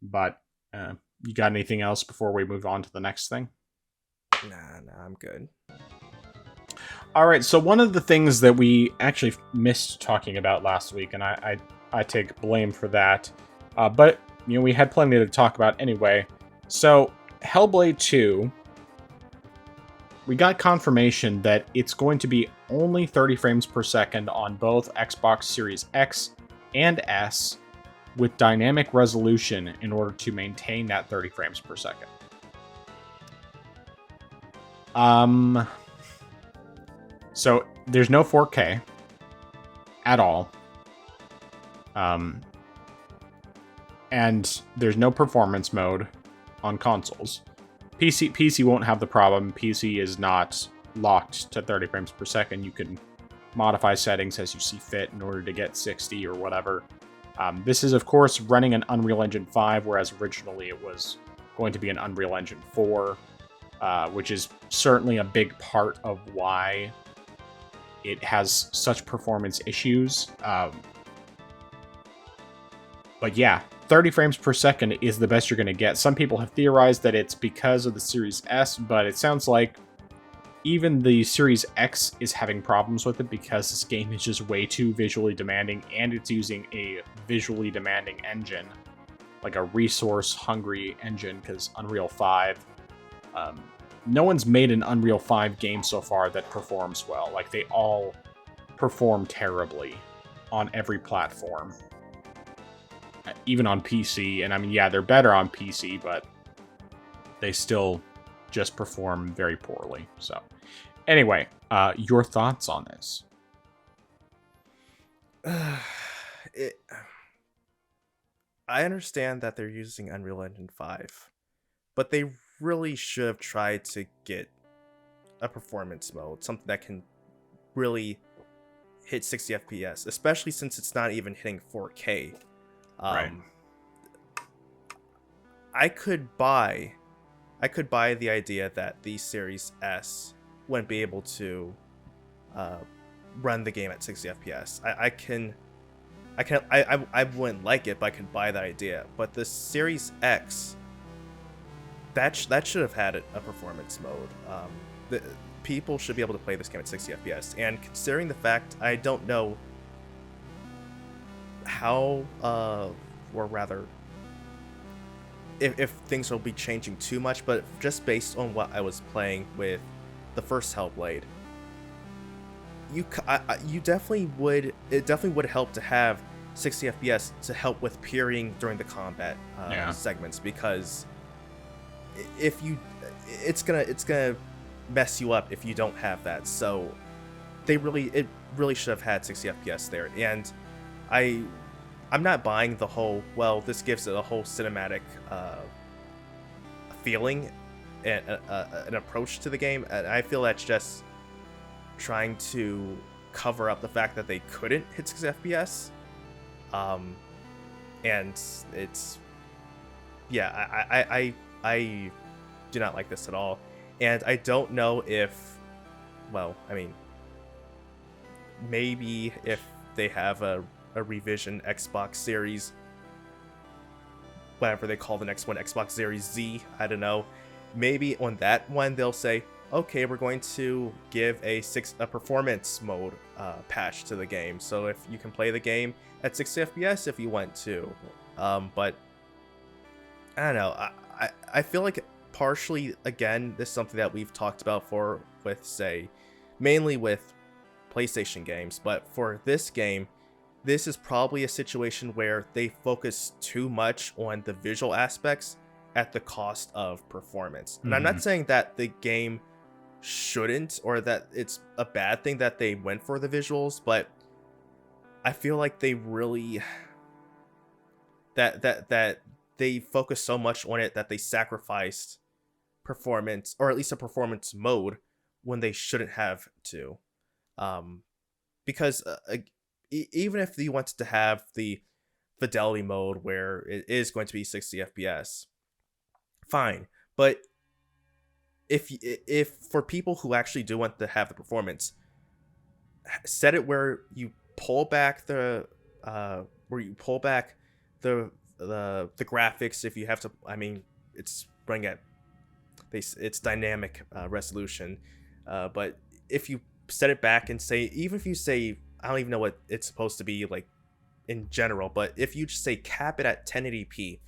But you got anything else before we move on to the next thing? Nah, I'm good. All right, so one of the things that we actually missed talking about last week, and I take blame for that, but we had plenty to talk about anyway. So Hellblade 2, we got confirmation that it's going to be only 30 frames per second on both Xbox Series X and S, with dynamic resolution in order to maintain that 30 frames per second. So there's no 4K at all. And there's no performance mode on consoles. PC won't have the problem. PC is not locked to 30 frames per second. You can modify settings as you see fit in order to get 60 or whatever. This is, of course, running an Unreal Engine 5, whereas originally it was going to be an Unreal Engine 4, which is certainly a big part of why it has such performance issues. But yeah, 30 frames per second is the best you're going to get. Some people have theorized that it's because of the Series S, but it sounds like even the Series X is having problems with it because this game is just way too visually demanding, and it's using a visually demanding engine, like a resource-hungry engine, because Unreal 5... no one's made an Unreal 5 game so far that performs well. Like, they all perform terribly on every platform. Even on PC. And I mean, yeah, they're better on PC, but they still just perform very poorly. So, anyway, your thoughts on this? I understand that they're using Unreal Engine 5, but they really should have tried to get a performance mode, something that can really hit 60 FPS, especially since it's not even hitting 4K. Right. I could buy the idea that the Series S wouldn't be able to run the game at 60 FPS. I wouldn't like it, but I could buy that idea. But the Series X, that should have had a performance mode. People should be able to play this game at 60 FPS. And considering the fact, I don't know how, or rather, if things will be changing too much, but just based on what I was playing with the first Hellblade, it definitely would help to have 60 FPS to help with parrying during the combat segments, because it's gonna mess you up if you don't have that. So really should have had 60 FPS there. And I'm not buying the whole, well, this gives it a whole cinematic feeling and an approach to the game. And I feel that's just trying to cover up the fact that they couldn't hit 60 FPS. And it's, yeah, I do not like this at all. And I don't know if, well, I mean, maybe if they have a revision Xbox Series, whatever they call the next one, Xbox Series Z, I don't know. Maybe on that one they'll say, okay, we're going to give a performance mode patch to the game, so if you can play the game at 60 FPS if you want to. But I don't know. I feel like partially, again, this is something that we've talked about with, say, mainly with PlayStation games, but for this game, this is probably a situation where they focus too much on the visual aspects at the cost of performance. And I'm not saying that the game shouldn't, or that it's a bad thing that they went for the visuals, but I feel like they really that they focus so much on it that they sacrificed performance, or at least a performance mode, when they shouldn't have to. Because even if you wanted to have the fidelity mode where it is going to be 60 FPS, fine. But if for people who actually do want to have the performance, set it where you pull back the graphics. If you have to, I mean, it's running at it's dynamic resolution, but if you set it back and say, even if you say, I don't even know what it's supposed to be like in general, but if you just say cap it at 1080p,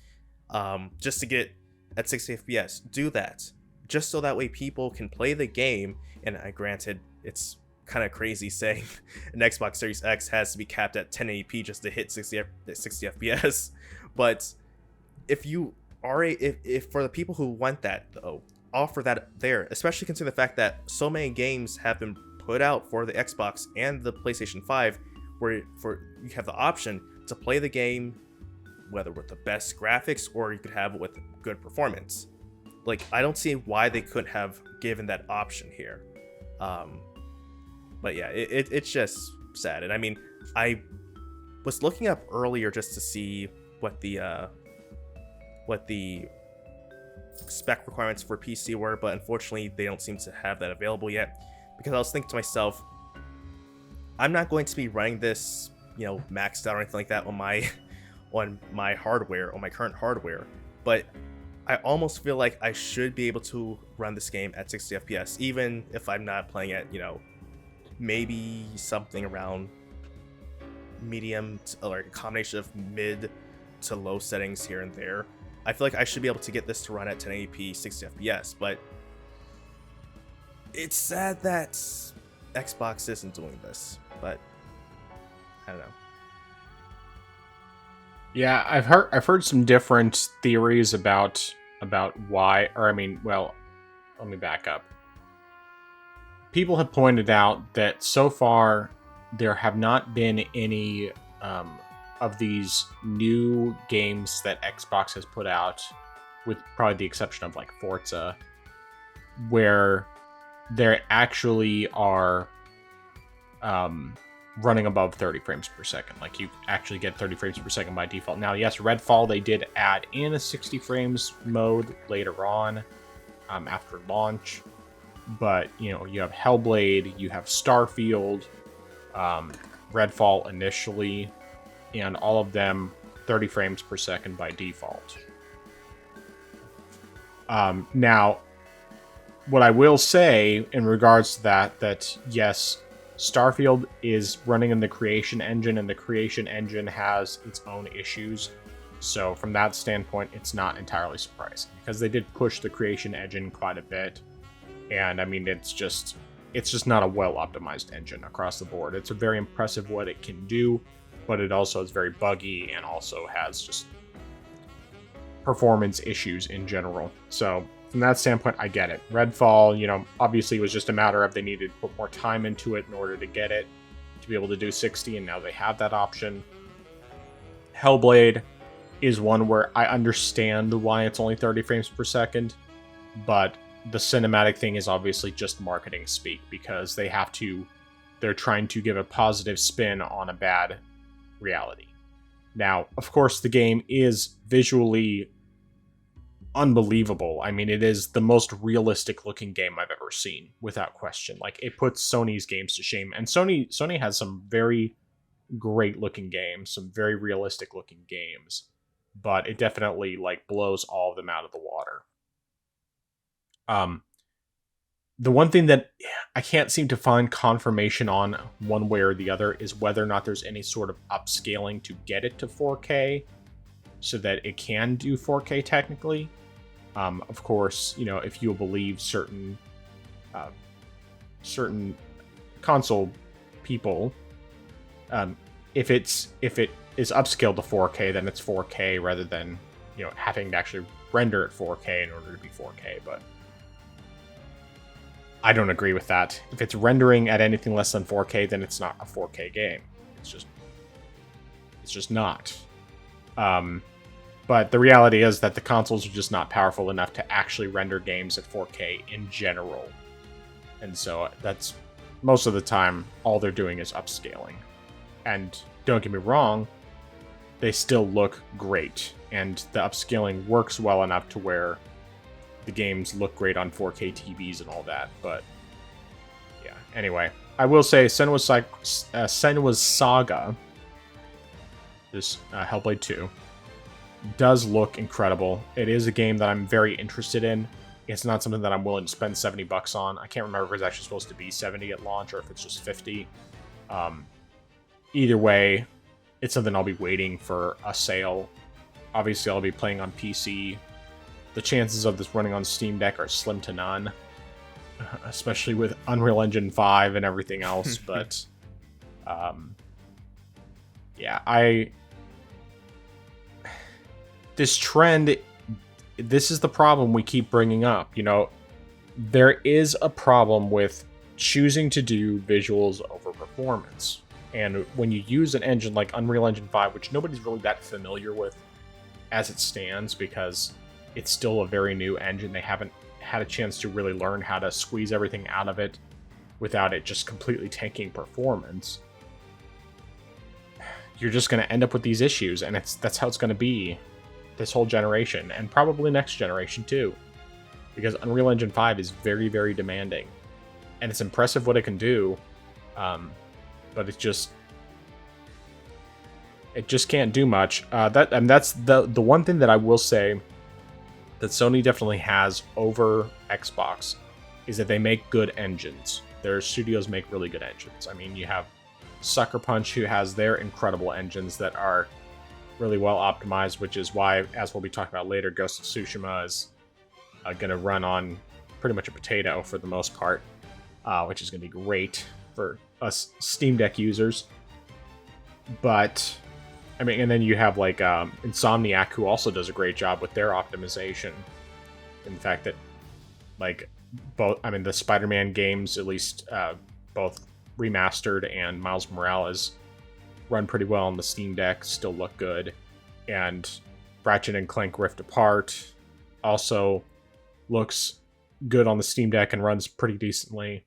just to get at 60 FPS, do that, just so that way people can play the game. And granted, it's kind of crazy saying an Xbox Series X has to be capped at 1080p just to hit 60 FPS, but if you are if for the people who want that, though, offer that there, especially considering the fact that so many games have been put out for the Xbox and the PlayStation 5 where you have the option to play the game whether with the best graphics or you could have it with good performance. Like, I don't see why they couldn't have given that option here. But yeah, it's just sad. And I mean, I was looking up earlier just to see what the spec requirements for PC were, but unfortunately they don't seem to have that available yet, because I was thinking to myself, I'm not going to be running this, maxed out or anything like that on my hardware, on my current hardware, but I almost feel like I should be able to run this game at 60 FPS, even if I'm not playing at, maybe something around medium or a combination of mid to low settings here and there. I feel like I should be able to get this to run at 1080p 60 FPS, but it's sad that Xbox isn't doing this, but I don't know. Yeah, I've heard some different theories about why, or I mean, well, let me back up. People have pointed out that so far there have not been any of these new games that Xbox has put out, with probably the exception of like Forza, where they actually are running above 30 frames per second. Like, you actually get 30 frames per second by default. Now, yes, Redfall, they did add in a 60 frames mode later on after launch, but you have Hellblade, you have Starfield, Redfall initially, and all of them 30 frames per second by default. Now, what I will say in regards to that yes, Starfield is running in the Creation Engine, and the Creation Engine has its own issues. So from that standpoint, it's not entirely surprising, because they did push the Creation Engine quite a bit. And I mean, it's just not a well-optimized engine across the board. It's a very impressive what it can do, but it also is very buggy and also has just performance issues in general. So from that standpoint, I get it. Redfall, obviously it was just a matter of they needed to put more time into it in order to get it to be able to do 60, and now they have that option. Hellblade is one where I understand why it's only 30 frames per second, but the cinematic thing is obviously just marketing speak, because they're trying to give a positive spin on a bad reality. Now, of course, the game is visually unbelievable. I mean, it is the most realistic looking game I've ever seen, without question. Like, it puts Sony's games to shame, and Sony has some very great looking games, some very realistic looking games, but it definitely like blows all of them out of the water. The one thing that I can't seem to find confirmation on one way or the other is whether or not there's any sort of upscaling to get it to 4K so that it can do 4K technically. Of course, you know, if you believe certain console people, if it is upscaled to 4K, then it's 4K rather than, you know, having to actually render at 4K in order to be 4K. But I don't agree with that. If it's rendering at anything less than 4K, then it's not a 4K game. It's just not. But the reality is that the consoles are just not powerful enough to actually render games at 4K in general. And so that's most of the time all they're doing is upscaling. And don't get me wrong, they still look great. And the upscaling works well enough to where the games look great on 4K TVs and all that. But yeah, anyway, I will say Senua's Saga, this Hellblade 2, does look incredible. It is a game that I'm very interested in. It's not something that I'm willing to spend $70 on. I can't remember if it's actually supposed to be 70 at launch or if it's just 50. Either way, it's something I'll be waiting for a sale. Obviously, I'll be playing on PC. The chances of this running on Steam Deck are slim to none, especially with Unreal Engine 5 and everything else. But yeah, this trend, this is the problem we keep bringing up. You know, there is a problem with choosing to do visuals over performance. And when you use an engine like Unreal Engine 5, which nobody's really that familiar with as it stands, because it's still a very new engine, they haven't had a chance to really learn how to squeeze everything out of it without it just completely tanking performance, you're just going to end up with these issues, and that's how it's going to be this whole generation, and probably next generation too, because Unreal Engine 5 is very, very demanding, and it's impressive what it can do, but it just can't do much. That's the one thing that I will say that Sony definitely has over Xbox is that they make good engines. Their studios make really good engines. I mean, you have Sucker Punch, who has their incredible engines that are really well optimized, which is why, as we'll be talking about later, Ghost of Tsushima is going to run on pretty much a potato for the most part, which is going to be great for us Steam Deck users. But I mean, and then you have like Insomniac, who also does a great job with their optimization. In fact, that like the Spider-Man games, at least both remastered and Miles Morales, run pretty well on the Steam Deck, still look good. And Ratchet and Clank Rift Apart also looks good on the Steam Deck and runs pretty decently,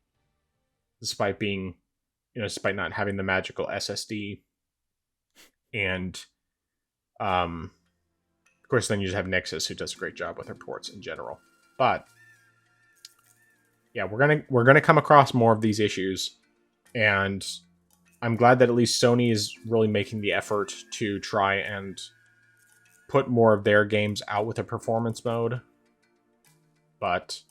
despite being, despite not having the magical SSD. And of course, then you just have Nixus, who does a great job with their ports in general. But yeah, we're gonna come across more of these issues, and I'm glad that at least Sony is really making the effort to try and put more of their games out with a performance mode. But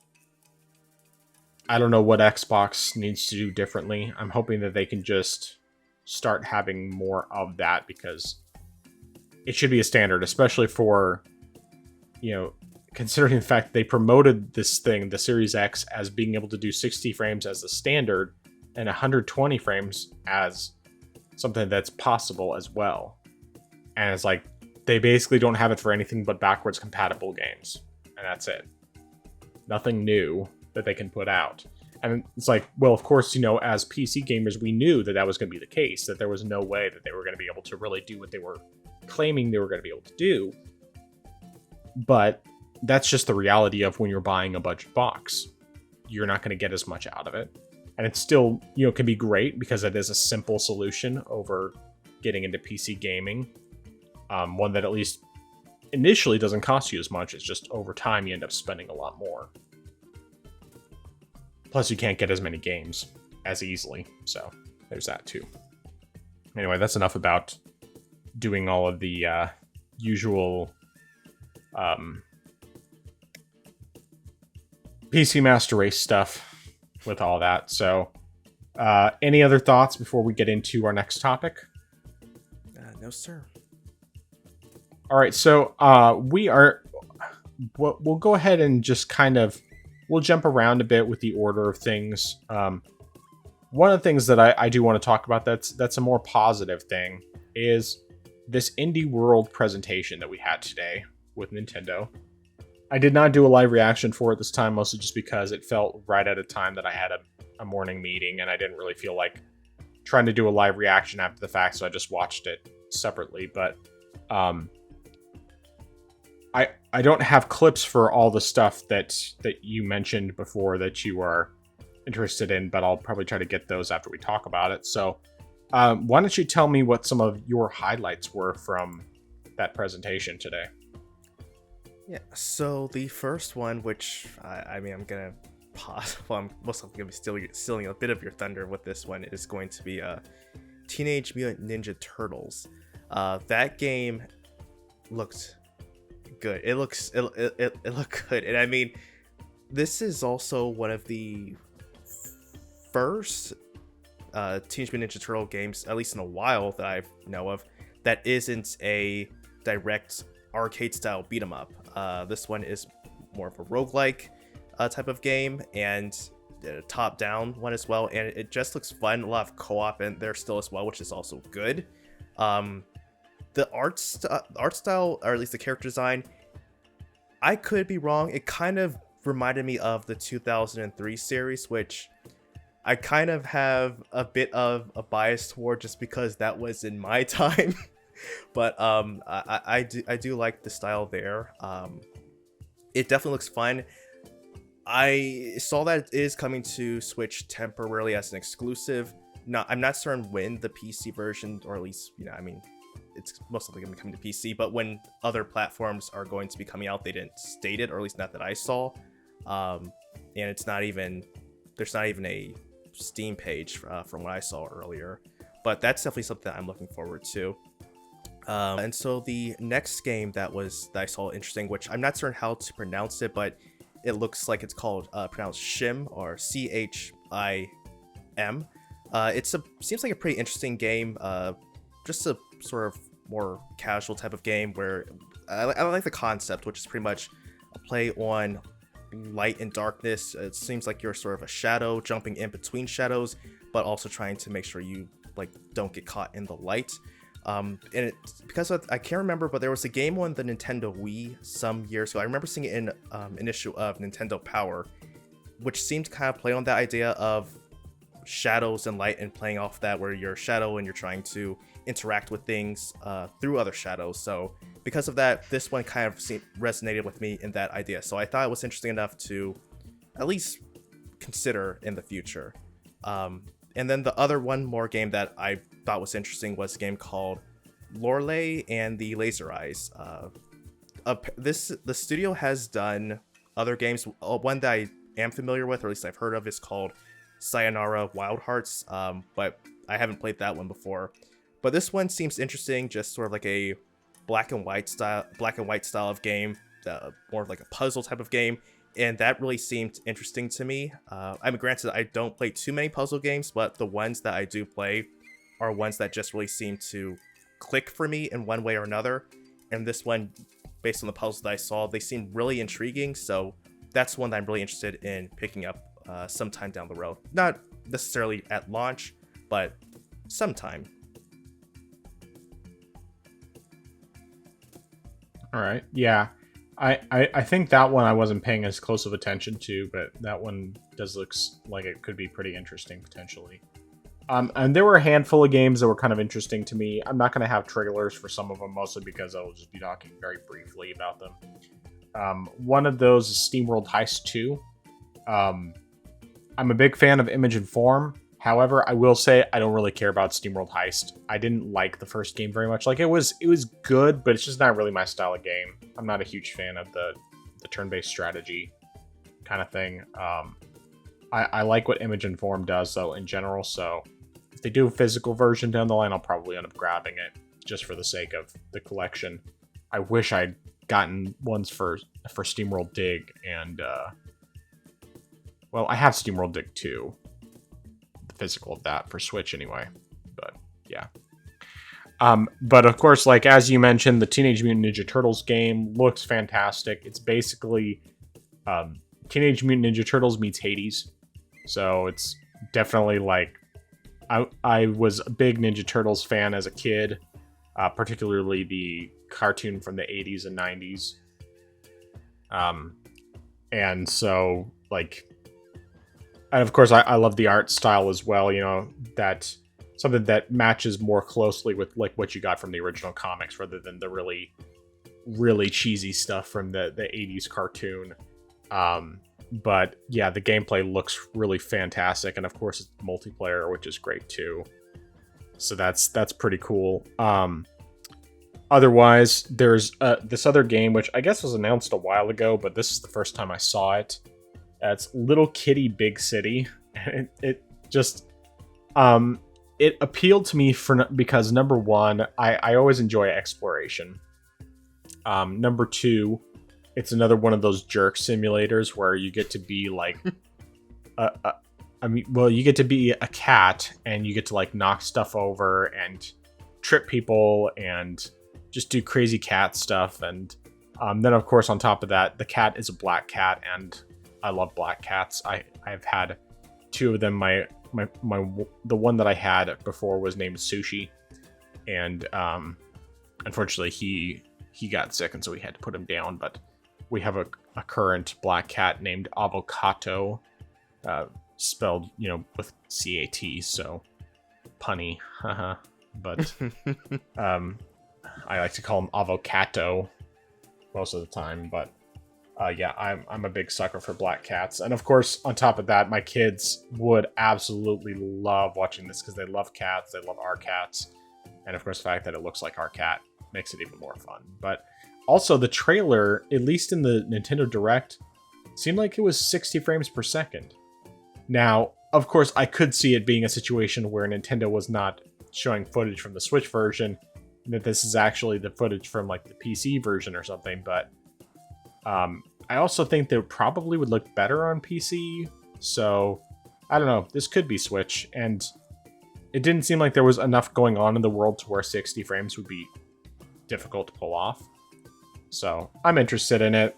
I don't know what Xbox needs to do differently. I'm hoping that they can just start having more of that, because it should be a standard, especially for, considering the fact they promoted this thing, the Series X, as being able to do 60 frames as the standard and 120 frames as something that's possible as well. And it's like, they basically don't have it for anything but backwards compatible games. And that's it. Nothing new that they can put out. And it's like, well, of course, as PC gamers, we knew that that was going to be the case, that there was no way that they were going to be able to really do what they were claiming they were going to be able to do. But that's just the reality of when you're buying a budget box. You're not going to get as much out of it. And it still, can be great because it is a simple solution over getting into PC gaming. One that at least initially doesn't cost you as much. It's just over time you end up spending a lot more. Plus you can't get as many games as easily. So there's that too. Anyway, that's enough about doing all of the usual PC Master Race stuff with all that. So any other thoughts before we get into our next topic? No, sir. All right, so we'll go ahead and just we'll jump around a bit with the order of things. One of the things that I do want to talk about that's a more positive thing is this Indie World presentation that we had today with Nintendo. I did not do a live reaction for it this time, mostly just because it felt right at a time that I had a morning meeting, and I didn't really feel like trying to do a live reaction after the fact, so I just watched it separately. But I don't have clips for all the stuff that you mentioned before that you are interested in, but I'll probably try to get those after we talk about it. So why don't you tell me what some of your highlights were from that presentation today? Yeah, so the first one, which I'm gonna pause. Well, I'm most likely gonna be stealing a bit of your thunder with this one. Is going to be Teenage Mutant Ninja Turtles. That game looked good. It looked good, and this is also one of the first Teenage Mutant Ninja Turtle games, at least in a while, that I know of, that isn't a direct arcade style beat 'em up. This one is more of a roguelike type of game, and a top down one as well, and it just looks fun. A lot of co-op in there still as well, which is also good. The art style, or at least the character design, I could be wrong. It kind of reminded me of the 2003 series, which I kind of have a bit of a bias toward just because that was in my time. But I do like the style there. It definitely looks fun. I saw that it is coming to Switch temporarily as an exclusive. I'm not certain when the PC version, or at least, it's most likely going to be coming to PC, but when other platforms are going to be coming out, they didn't state it, or at least not that I saw. And there's not even a Steam page from what I saw earlier. But that's definitely something that I'm looking forward to. And so the next game that I saw interesting, which I'm not certain how to pronounce it, but it looks like it's called pronounced Shim, or Chim. Seems like a pretty interesting game. Just a sort of more casual type of game where I like the concept, which is pretty much a play on light and darkness. It seems like you're sort of a shadow jumping in between shadows, but also trying to make sure you don't get caught in the light. And I can't remember, but there was a game on the Nintendo Wii some years ago. I remember seeing it in an issue of Nintendo Power, which seemed to kind of play on that idea of shadows and light and playing off that, where you're a shadow and you're trying to interact with things through other shadows. So because of that, this one kind of resonated with me in that idea. So I thought it was interesting enough to at least consider in the future. And then the other one more game that I thought was interesting was a game called Lorelei and the Laser Eyes. The studio has done other games. One that I am familiar with, or at least I've heard of, is called Sayonara Wild Hearts, but I haven't played that one before. But this one seems interesting, just sort of like a black and white style of game, more of like a puzzle type of game. And that really seemed interesting to me. Granted, I don't play too many puzzle games, but the ones that I do play are ones that just really seem to click for me in one way or another. And this one, based on the puzzles that I saw, they seem really intriguing. So that's one that I'm really interested in picking up sometime down the road. Not necessarily at launch, but sometime. All right. Yeah. I think that one I wasn't paying as close of attention to, but that one does looks like it could be pretty interesting potentially. And there were a handful of games that were kind of interesting to me. I'm not going to have trailers for some of them, mostly because I will just be talking very briefly about them. One of those is SteamWorld Heist 2. I'm a big fan of Image and Form. However, I will say I don't really care about SteamWorld Heist. I didn't like the first game very much. Like it was good, but it's just not really my style of game. I'm not a huge fan of the turn-based strategy kind of thing. I like what Image and Form does though in general, so if they do a physical version down the line, I'll probably end up grabbing it just for the sake of the collection. I wish I'd gotten ones for SteamWorld Dig and well, I have SteamWorld Dig 2. The physical of that for Switch anyway. But yeah. But of course, like as you mentioned, the Teenage Mutant Ninja Turtles game looks fantastic. It's basically Teenage Mutant Ninja Turtles meets Hades. So it's definitely like I was a big Ninja Turtles fan as a kid, particularly the cartoon from the 80s and 90s. And so like, and of course I love the art style as well, you know, that something that matches more closely with like what you got from the original comics rather than the really, really cheesy stuff from the 80s cartoon. But yeah, the gameplay looks really fantastic, and of course it's multiplayer, which is great too. So that's pretty cool. Otherwise, there's this other game which I guess was announced a while ago, but this is the first time I saw it. It's Little Kitty Big City. It just it appealed to me because number one, I always enjoy exploration. Number two, it's another one of those jerk simulators where you get to be like, you get to be a cat and you get to like knock stuff over and trip people and just do crazy cat stuff. And then of course on top of that, the cat is a black cat, and I love black cats. I've had two of them. The one that I had before was named Sushi, and unfortunately he got sick, and so we had to put him down. But we have a current black cat named Avocado, spelled, you know, with CAT, so punny, haha. But I like to call him Avocado most of the time. But yeah, I'm a big sucker for black cats, and of course, on top of that, my kids would absolutely love watching this because they love cats, they love our cats, and of course, the fact that it looks like our cat makes it even more fun. But also, the trailer, at least in the Nintendo Direct, seemed like it was 60 frames per second. Now, of course, I could see it being a situation where Nintendo was not showing footage from the Switch version, and that this is actually the footage from like the PC version or something, but I also think that it probably would look better on PC, so I don't know, this could be Switch, and it didn't seem like there was enough going on in the world to where 60 frames would be difficult to pull off. So I'm interested in it.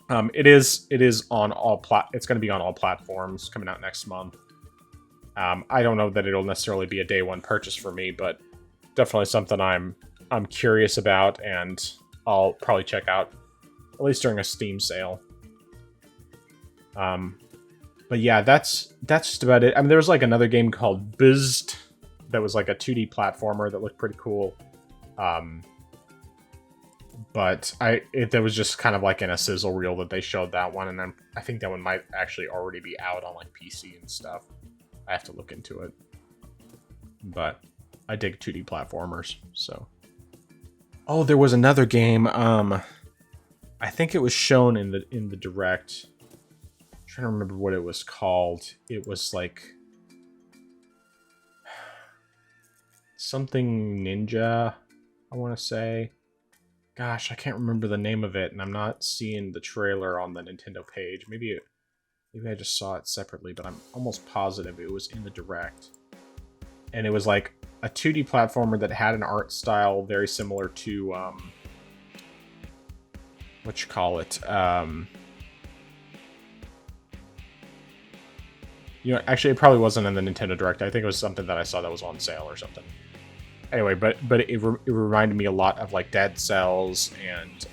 It is on it's going to be on all platforms coming out next month. I don't know that it'll necessarily be a day one purchase for me, but definitely something I'm curious about, and I'll probably check out at least during a Steam sale. But yeah, that's just about it. I mean, there was like another game called Bizzed that was like a 2D platformer that looked pretty cool. But there was just kind of like in a sizzle reel that they showed that one, and then I think that one might actually already be out on like PC and stuff. I have to look into it. But I dig 2D platformers, so. Oh, there was another game. I think it was shown in the Direct. I'm trying to remember what it was called. It was like something ninja, I want to say. Gosh, I can't remember the name of it, and I'm not seeing the trailer on the Nintendo page. Maybe I just saw it separately, but I'm almost positive it was in the Direct. And it was like a 2D platformer that had an art style very similar to actually it probably wasn't in the Nintendo Direct. I think it was something that I saw that was on sale or something. Anyway, but it reminded me a lot of like Dead Cells and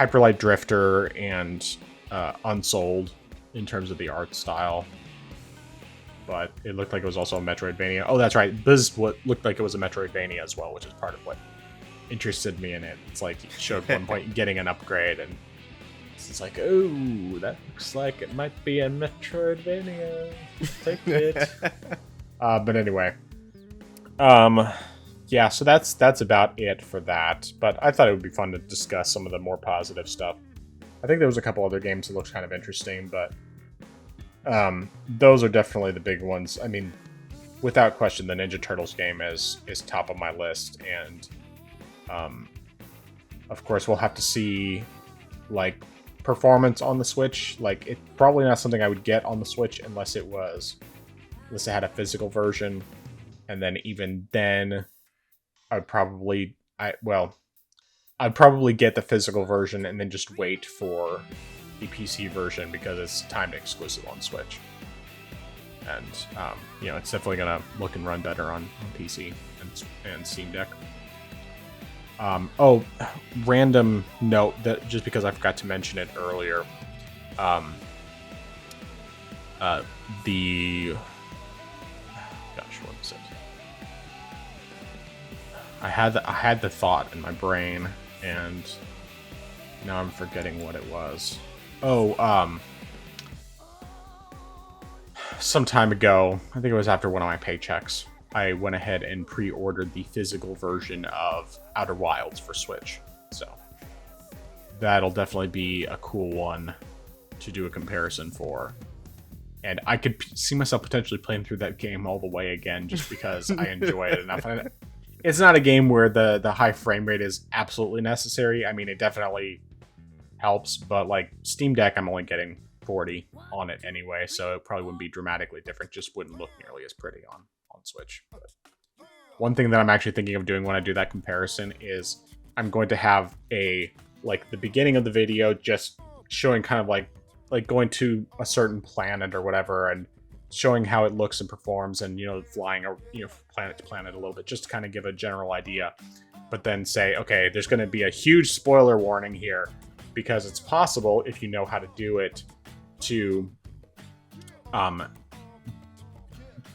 Hyper Light Drifter and Unsouled in terms of the art style. But it looked like it was also a Metroidvania. Oh, that's right. This looked like it was a Metroidvania as well, which is part of what interested me in it. It's like it showed one point getting an upgrade, and it's like, oh, that looks like it might be a Metroidvania. Take it. But anyway, yeah. So that's about it for that. But I thought it would be fun to discuss some of the more positive stuff. I think there was a couple other games that looked kind of interesting, but those are definitely the big ones. I mean, without question, the Ninja Turtles game is top of my list, and of course, we'll have to see like performance on the Switch. Like, it's probably not something I would get on the Switch unless it had a physical version, and then even then, I'd probably get the physical version and then just wait for the PC version because it's timed exclusive on Switch. And, it's definitely going to look and run better on PC and Steam Deck. Random note that just because I forgot to mention it earlier, what was it? I had the thought in my brain, and now I'm forgetting what it was. Some time ago, I think it was after one of my paychecks, I went ahead and pre-ordered the physical version of Outer Wilds for Switch. So that'll definitely be a cool one to do a comparison for. And I could see myself potentially playing through that game all the way again just because I enjoy it enough. And it's not a game where the high frame rate is absolutely necessary. I mean, it definitely helps, but like Steam Deck, I'm only getting 40 on it anyway, so it probably wouldn't be dramatically different. Just wouldn't look nearly as pretty on Switch. But one thing that I'm actually thinking of doing when I do that comparison is I'm going to have the beginning of the video just showing kind of like going to a certain planet or whatever and showing how it looks and performs, and flying planet to planet a little bit just to kind of give a general idea, but then say, okay, there's going to be a huge spoiler warning here because it's possible, if you know how to do it, to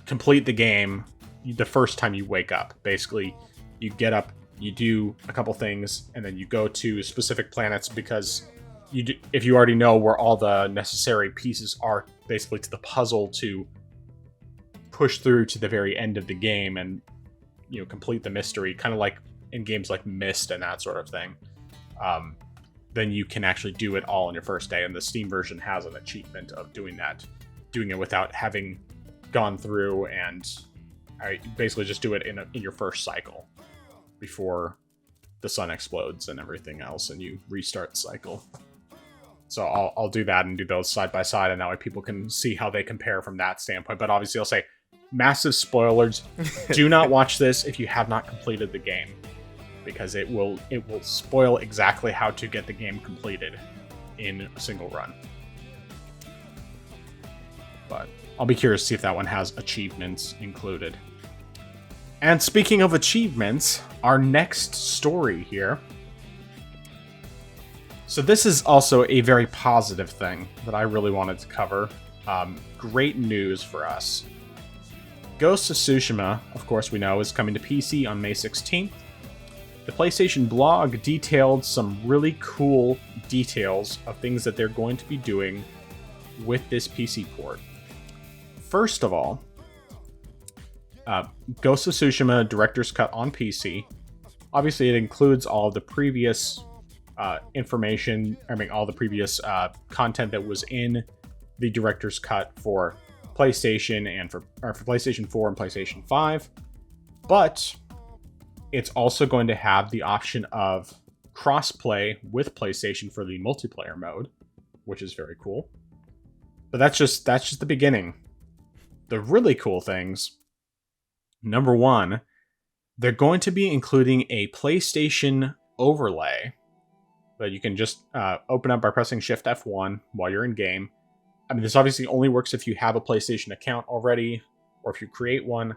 complete the game the first time you wake up. Basically, you get up, you do a couple things, and then you go to specific planets because if you already know where all the necessary pieces are, basically, to the puzzle to push through to the very end of the game and complete the mystery, kind of like in games like Myst and that sort of thing. Then you can actually do it all on your first day, and the Steam version has an achievement of doing it without having gone through, and I basically just do it in your first cycle before the sun explodes and everything else, and you restart the cycle. So I'll do that and do those side by side, and that way people can see how they compare from that standpoint. But obviously, I'll say massive spoilers. Do not watch this if you have not completed the game, because it will spoil exactly how to get the game completed in a single run. But I'll be curious to see if that one has achievements included. And speaking of achievements, our next story here. So this is also a very positive thing that I really wanted to cover. Great news for us. Ghost of Tsushima, of course we know, is coming to PC on May 16th. The PlayStation blog detailed some really cool details of things that they're going to be doing with this PC port. First of all, Ghost of Tsushima Director's Cut on PC. Obviously, it includes all the previous information, all the previous content that was in the Director's Cut for PlayStation and for PlayStation 4 and PlayStation 5. But it's also going to have the option of cross-play with PlayStation for the multiplayer mode, which is very cool. But that's just the beginning. The really cool things, number one, they're going to be including a PlayStation overlay that you can just open up by pressing Shift F1 while you're in game. I mean, this obviously only works if you have a PlayStation account already, or if you create one,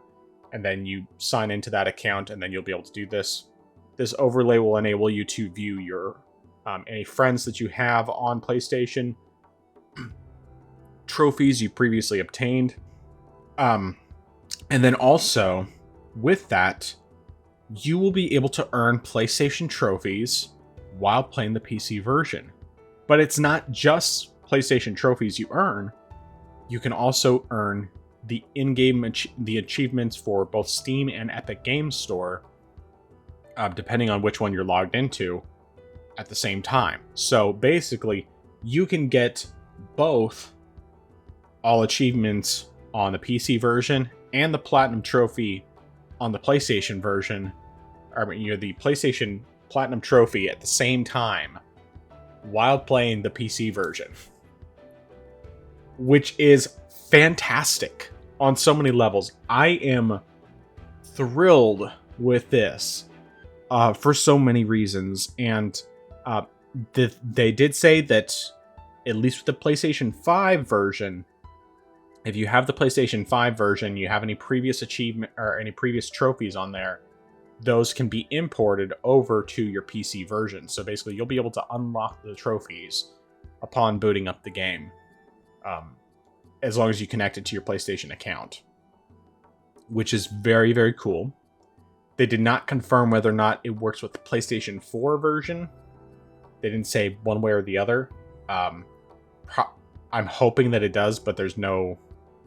and then you sign into that account, and then you'll be able to do this. This overlay will enable you to view your any friends that you have on PlayStation, trophies you previously obtained. And then also, with that, you will be able to earn PlayStation trophies while playing the PC version. But it's not just PlayStation trophies you earn. You can also earn the in-game the achievements for both Steam and Epic Games Store, depending on which one you're logged into, at the same time. So basically, you can get both all achievements on the PC version and the Platinum Trophy on the PlayStation version, the PlayStation Platinum Trophy at the same time while playing the PC version, which is fantastic on so many levels. I am thrilled with this for so many reasons, and they did say that at least with the PlayStation 5 version, if you have the PlayStation 5 version, you have any previous achievement or any previous trophies on there, those can be imported over to your PC version. So basically, you'll be able to unlock the trophies upon booting up the game, as long as you connect it to your PlayStation account, which is very, very cool. They did not confirm whether or not it works with the PlayStation 4 version. They didn't say one way or the other. I'm hoping that it does, but there's no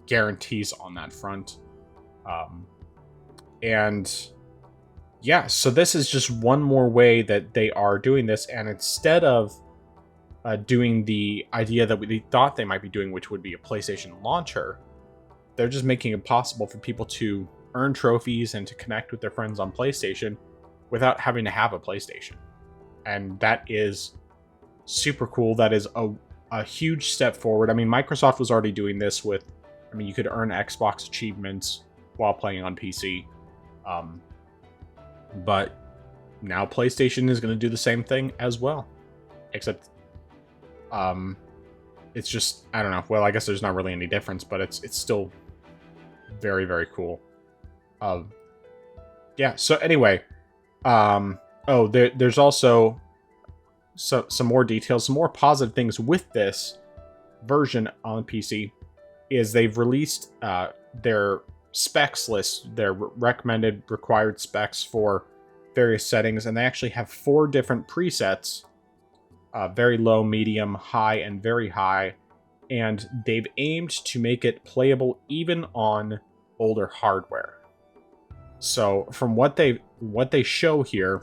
guarantees on that front. And yeah, so this is just one more way that they are doing this. And instead of doing the idea that they thought they might be doing, which would be a PlayStation launcher, they're just making it possible for people to earn trophies and to connect with their friends on PlayStation without having to have a PlayStation. And that is super cool. That is a huge step forward. I mean, Microsoft was already doing this with, you could earn Xbox achievements while playing on PC. But now PlayStation is going to do the same thing as well. Except, it's just, I don't know. Well, I guess there's not really any difference, but it's still very, very cool. Yeah, so anyway, there's also some more details, some more positive things with this version on PC is they've released their specs list, their recommended required specs for various settings, and they actually have 4 different presets, very low, medium, high, and very high, and they've aimed to make it playable even on older hardware. So from what they show here,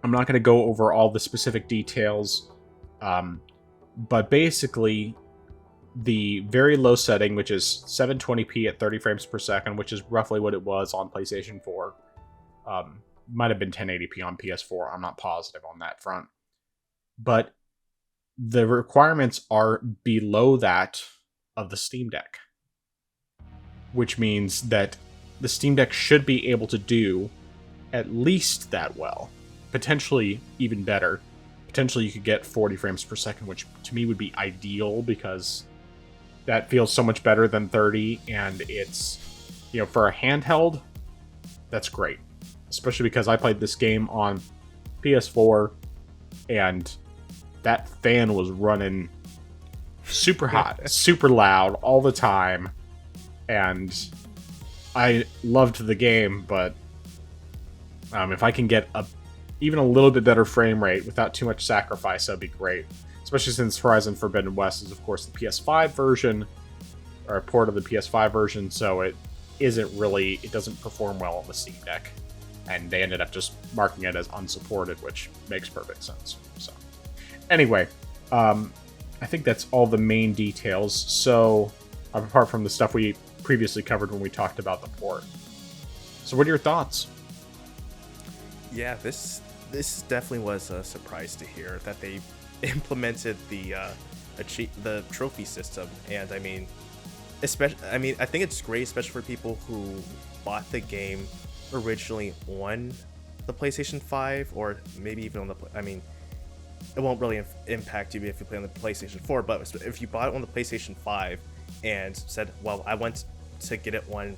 I'm not going to go over all the specific details, but basically the very low setting, which is 720p at 30 frames per second, which is roughly what it was on PlayStation 4, might have been 1080p on PS4. I'm not positive on that front. But the requirements are below that of the Steam Deck, which means that the Steam Deck should be able to do at least that well, potentially even better. Potentially you could get 40 frames per second, which to me would be ideal because that feels so much better than 30, and it's, for a handheld, that's great. Especially because I played this game on PS4, and that fan was running super hot, super loud all the time, and I loved the game, but if I can get even a little bit better frame rate without too much sacrifice, that'd be great. Especially since Horizon Forbidden West is, of course, the PS5 version, or a port of the PS5 version, so it doesn't perform well on the Steam Deck. And they ended up just marking it as unsupported, which makes perfect sense. So, anyway, I think that's all the main details. So, apart from the stuff we previously covered when we talked about the port. So, what are your thoughts? Yeah, this definitely was a surprise to hear that they implemented the trophy system, and I think it's great, especially for people who bought the game originally on the PlayStation 5, or maybe even on it won't really impact you if you play on the PlayStation 4, but if you bought it on the PlayStation 5 and said, well, I want to get it on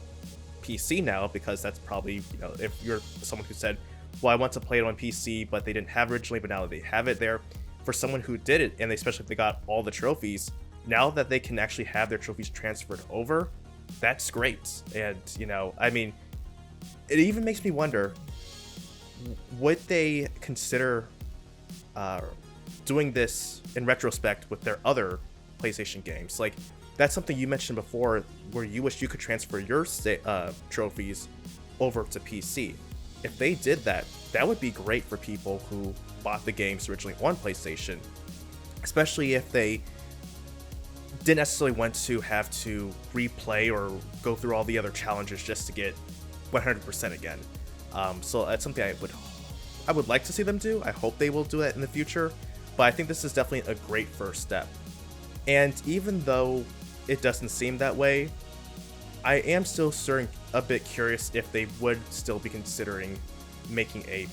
PC now, because that's probably, if you're someone who said, well, I want to play it on PC, but they didn't have it originally, but now they have it there. For someone who did it, and especially if they got all the trophies, now that they can actually have their trophies transferred over, that's great. And, I mean, it even makes me wonder, would they consider doing this in retrospect with their other PlayStation games? Like, that's something you mentioned before, where you wish you could transfer your trophies over to PC. If they did that, that would be great for people who bought the games originally on PlayStation, especially if they didn't necessarily want to have to replay or go through all the other challenges just to get 100% again. So that's something I would like to see them do. I hope they will do it in the future, but I think this is definitely a great first step. And even though it doesn't seem that way, I am still a bit curious if they would still be considering making a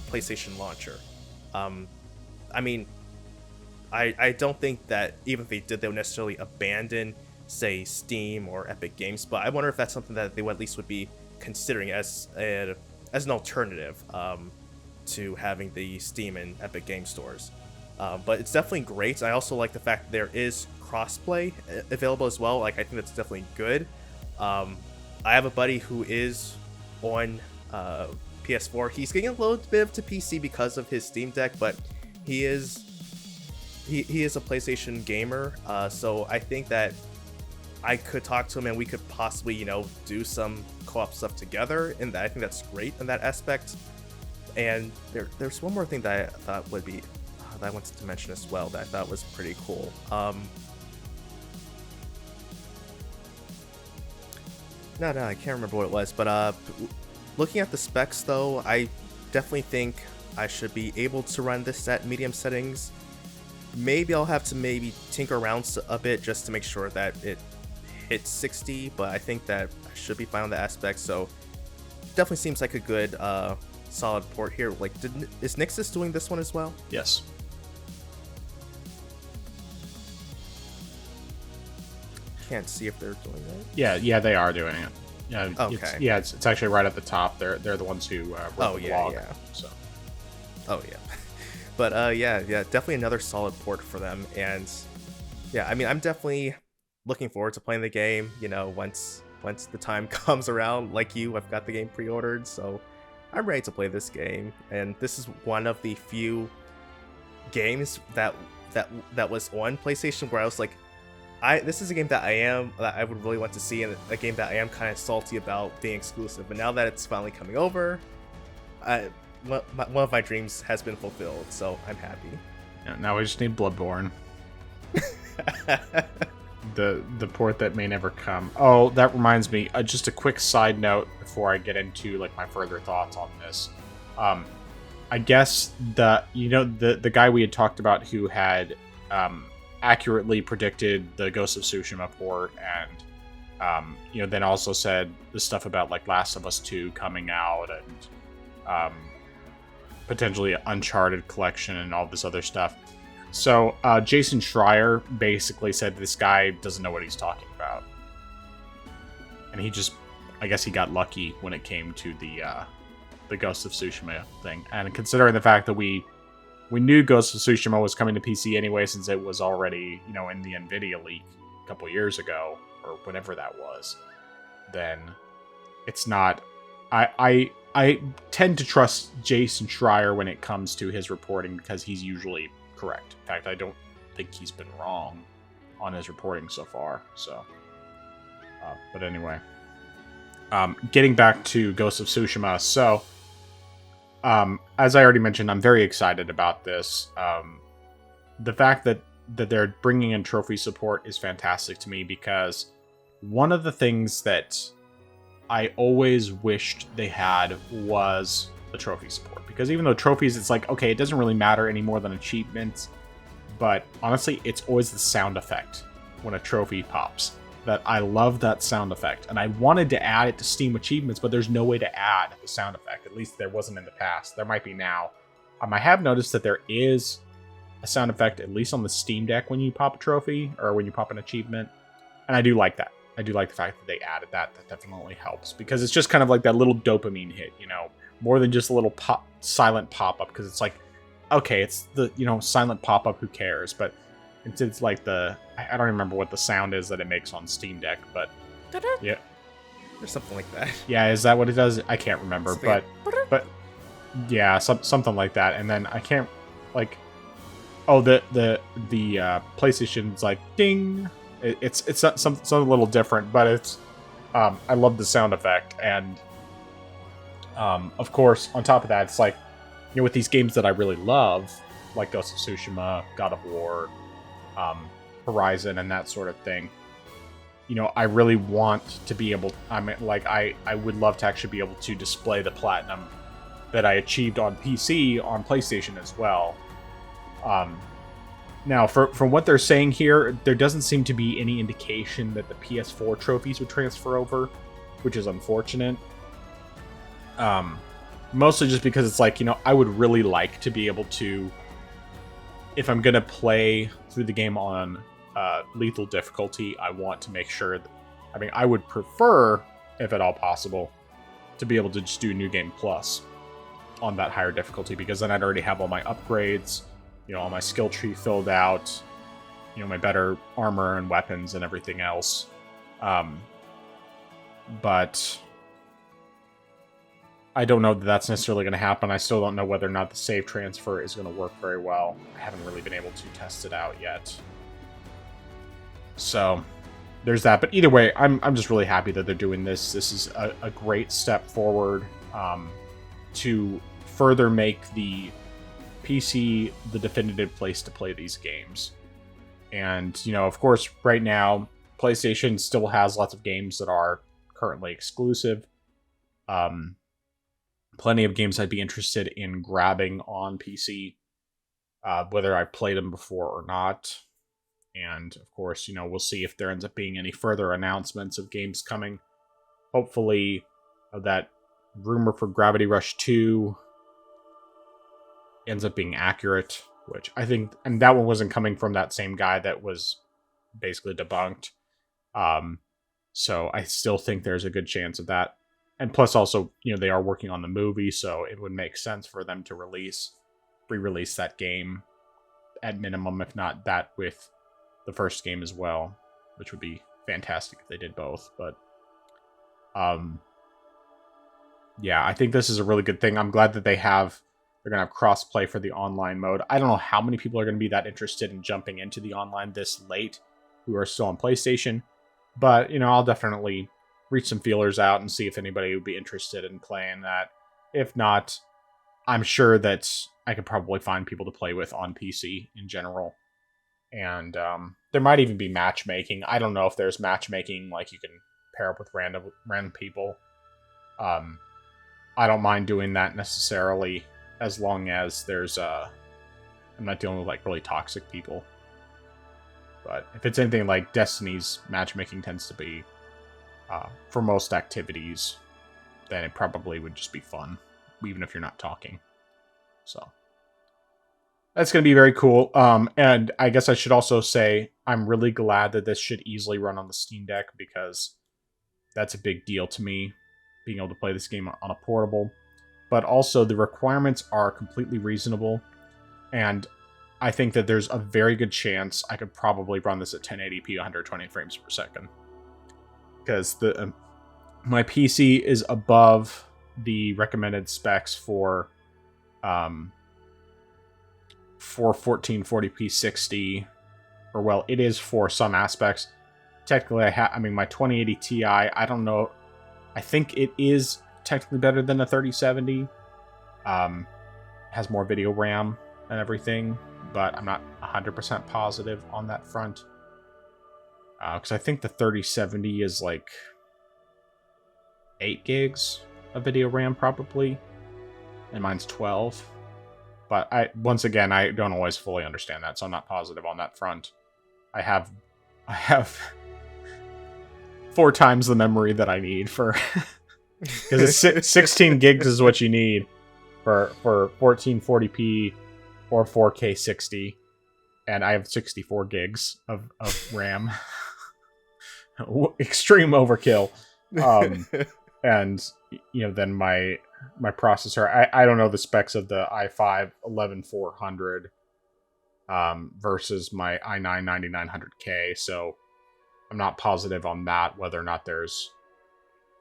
PlayStation launcher. I mean, I don't think that even if they did, they would necessarily abandon, say, Steam or Epic Games, but I wonder if that's something that they at least would be considering as an alternative to having the Steam and Epic Game stores. But it's definitely great. I also like the fact that there is crossplay available as well. Like, I think that's definitely good. I have a buddy who is on PS4. He's getting a little bit to PC because of his Steam Deck, but he is a PlayStation gamer. So I think that I could talk to him and we could possibly, do some co-op stuff together, and I think that's great in that aspect. And there's one more thing that I thought would be that I wanted to mention as well that I thought was pretty cool. No, I can't remember what it was, but looking at the specs though, I definitely think I should be able to run this at medium settings. Maybe I'll have to tinker around a bit just to make sure that it hits 60, but I think that I should be fine on the aspect. So definitely seems like a good solid port here. Like, is Nixus doing this one as well? Yes. Can't see if they're doing it. Yeah, they are doing it. Yeah, okay. It's actually right at the top. They're the ones who wrote the blog. Yeah. So. Oh yeah. But yeah, definitely another solid port for them. And yeah, I mean, I'm definitely looking forward to playing the game. Once the time comes around, like you, I've got the game pre-ordered, so I'm ready to play this game. And this is one of the few games that was on PlayStation where I was like, this is a game that I would really want to see, and a game that I am kind of salty about being exclusive. But now that it's finally coming over, one of my dreams has been fulfilled, so I'm happy. Yeah, now we just need Bloodborne. the port that may never come. Oh, that reminds me. Just a quick side note before I get into like my further thoughts on this. I guess the guy we had talked about who had accurately predicted the Ghost of Tsushima port, and then also said the stuff about like Last of Us 2 coming out, and potentially Uncharted collection and all this other stuff. So Jason Schreier basically said this guy doesn't know what he's talking about, and I guess he got lucky when it came to the Ghost of Tsushima thing. And considering the fact that we knew Ghost of Tsushima was coming to PC anyway, since it was already, in the Nvidia leak a couple years ago, or whenever that was, then it's not... I tend to trust Jason Schreier when it comes to his reporting, because he's usually correct. In fact, I don't think he's been wrong on his reporting so far. So, but anyway, getting back to Ghost of Tsushima. So, as I already mentioned, I'm very excited about this. The fact that they're bringing in trophy support is fantastic to me, because one of the things that I always wished they had was the trophy support. Because even though trophies, it's like, okay, it doesn't really matter any more than achievements, but honestly, it's always the sound effect when a trophy pops. That I love that sound effect, and I wanted to add it to Steam achievements, but there's no way to add the sound effect. At least there wasn't in the past. There might be now. I have noticed that there is a sound effect, at least on the Steam Deck, when you pop a trophy or when you pop an achievement, and I do like that. I do like the fact that they added that. That definitely helps, because it's just kind of like that little dopamine hit, more than just a little silent pop-up, because it's like, okay, it's the, silent pop-up, who cares? But it's like I don't remember what the sound is that it makes on Steam Deck, but yeah. Or something like that. Yeah, is that what it does? I can't remember, but yeah, something like that. And then I can't, like, oh, the PlayStation's like ding. It's something a little different, but it's I love the sound effect. And of course, on top of that, it's like, with these games that I really love, like Ghost of Tsushima, God of War, Horizon, and that sort of thing, I really want to be able, I would love to actually be able to display the platinum that I achieved on PC on PlayStation as well. Now, from what they're saying here, there doesn't seem to be any indication that the PS4 trophies would transfer over, which is unfortunate. Mostly just because it's like, I would really like to be able to, if I'm going to play through the game on lethal difficulty, I want to make sure that, I would prefer, if at all possible, to be able to just do New Game Plus on that higher difficulty, because then I'd already have all my upgrades, all my skill tree filled out, my better armor and weapons and everything else. But I don't know that that's necessarily going to happen. I still don't know whether or not the save transfer is going to work very well. I haven't really been able to test it out yet. So there's that. But either way, I'm just really happy that they're doing this. This is a great step forward to further make the PC the definitive place to play these games. And, of course, right now, PlayStation still has lots of games that are currently exclusive. Plenty of games I'd be interested in grabbing on PC, whether I've played them before or not. And, of course, we'll see if there ends up being any further announcements of games coming. Hopefully, that rumor for Gravity Rush 2 ends up being accurate, which I think, and that one wasn't coming from that same guy that was basically debunked. So I still think there's a good chance of that. And plus also, they are working on the movie, so it would make sense for them to re-release that game at minimum, if not that with the first game as well, which would be fantastic if they did both. But yeah, I think this is a really good thing. I'm glad that they're going to have cross-play for the online mode. I don't know how many people are going to be that interested in jumping into the online this late who are still on PlayStation, but, I'll definitely reach some feelers out and see if anybody would be interested in playing that. If not, I'm sure that I could probably find people to play with on PC in general. And there might even be matchmaking. I don't know if there's matchmaking, like you can pair up with random people. I don't mind doing that necessarily, as long as there's I'm not dealing with like really toxic people. But if it's anything like Destiny's matchmaking tends to be for most activities, then it probably would just be fun, even if you're not talking. So that's going to be very cool. And I guess I should also say I'm really glad that this should easily run on the Steam Deck, because that's a big deal to me, being able to play this game on a portable. But also the requirements are completely reasonable, and I think that there's a very good chance I could probably run this at 1080p 120 frames per second, because my PC is above the recommended specs for 1440p 60, or well, it is for some aspects. Technically, my 2080 Ti, I don't know, I think it is technically better than a 3070. Has more video RAM and everything, but I'm not 100% positive on that front. Because I think the 3070 is like 8 gigs of video RAM probably, and mine's 12. But once again, I don't always fully understand that, so I'm not positive on that front. I have 4 times the memory that I need for, because it's 16 gigs is what you need for 1440p or 4K 60, and I have 64 gigs of RAM. Extreme overkill. And then my processor. I don't know the specs of the i5 11400 versus my i9 9900K, so I'm not positive on that whether or not there's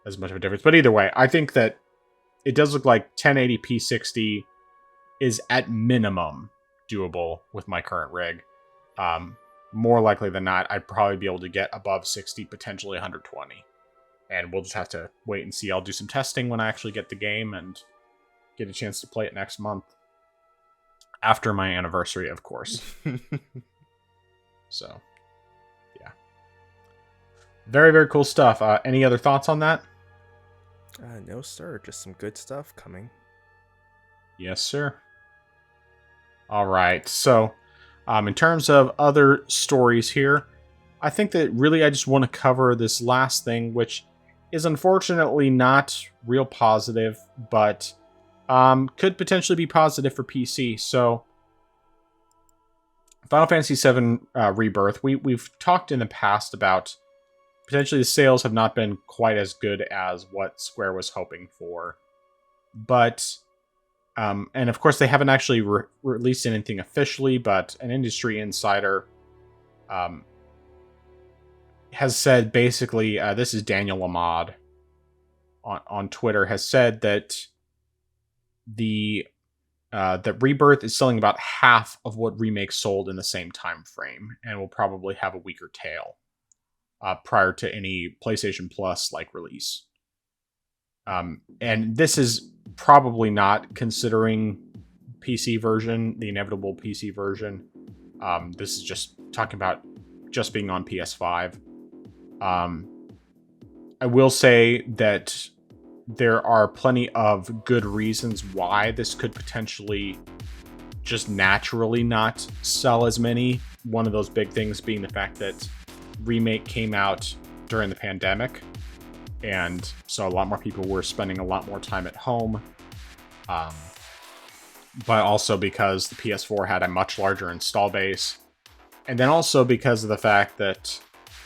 as much of a difference. But either way, I think that it does look like 1080p 60 is at minimum doable with my current rig. More likely than not, I'd probably be able to get above 60, potentially 120. And we'll just have to wait and see. I'll do some testing when I actually get the game and get a chance to play it next month. After my anniversary, of course. So, yeah. Very, very cool stuff. Any other thoughts on that? No, sir. Just some good stuff coming. Yes, sir. All right. So, in terms of other stories here, I think that really I just want to cover this last thing, which is unfortunately not real positive, but could potentially be positive for PC. So, Final Fantasy VII Rebirth, we've talked in the past about potentially the sales have not been quite as good as what Square was hoping for. But, and of course they haven't actually released anything officially, but an industry insider has said basically, this is Daniel Ahmad on Twitter, has said that that Rebirth is selling about half of what Remake sold in the same time frame, and will probably have a weaker tail prior to any PlayStation Plus like release. And this is probably not considering PC version, the inevitable PC version. This is just talking about just being on PS5. I will say that there are plenty of good reasons why this could potentially just naturally not sell as many. One of those big things being the fact that Remake came out during the pandemic, and so a lot more people were spending a lot more time at home. But also because the PS4 had a much larger install base, and then also because of the fact that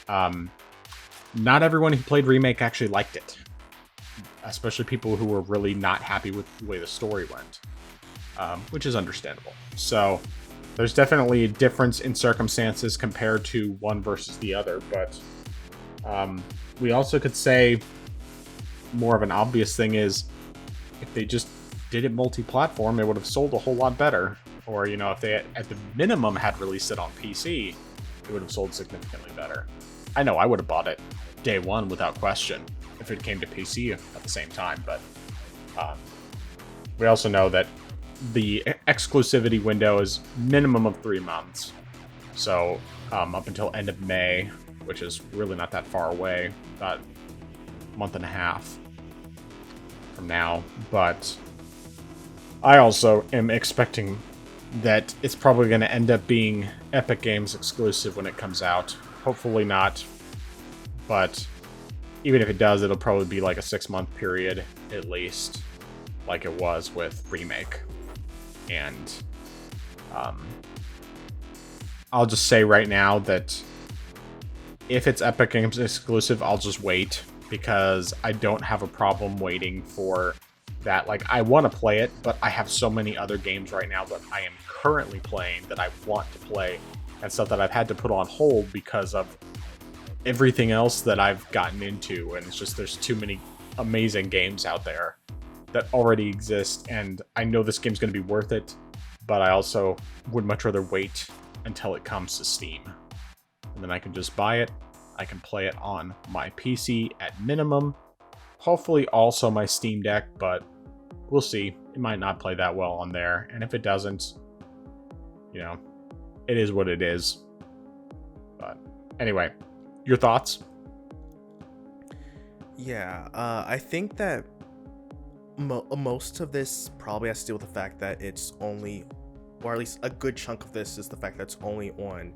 not everyone who played Remake actually liked it. Especially people who were really not happy with the way the story went, which is understandable. So there's definitely a difference in circumstances compared to one versus the other, but we also could say more of an obvious thing is if they just did it multi-platform, it would have sold a whole lot better. Or, you know, if they at the minimum had released it on PC, it would have sold significantly better. I know I would have bought it day one without question if it came to PC at the same time, but we also know that the exclusivity window is minimum of 3 months. So up until end of May, which is really not that far away, about a month and a half from now. But I also am expecting that it's probably going to end up being Epic Games exclusive when it comes out. Hopefully not, but even if it does, it'll probably be like a 6-month period, at least, like it was with Remake. And I'll just say right now that if it's Epic Games exclusive, I'll just wait, because I don't have a problem waiting for that. Like, I want to play it, but I have so many other games right now that I am currently playing that I want to play, and stuff that I've had to put on hold because of everything else that I've gotten into, and it's just there's too many amazing games out there that already exist, and I know this game's going to be worth it, but I also would much rather wait until it comes to Steam, and then I can just buy it. I can play it on my PC at minimum, hopefully also my Steam Deck, but we'll see. It might not play that well on there, and if it doesn't, you know, it is what it is. But anyway, your thoughts? Yeah, I think that most of this probably has to do with the fact that it's only, or at least a good chunk of this is the fact that it's only on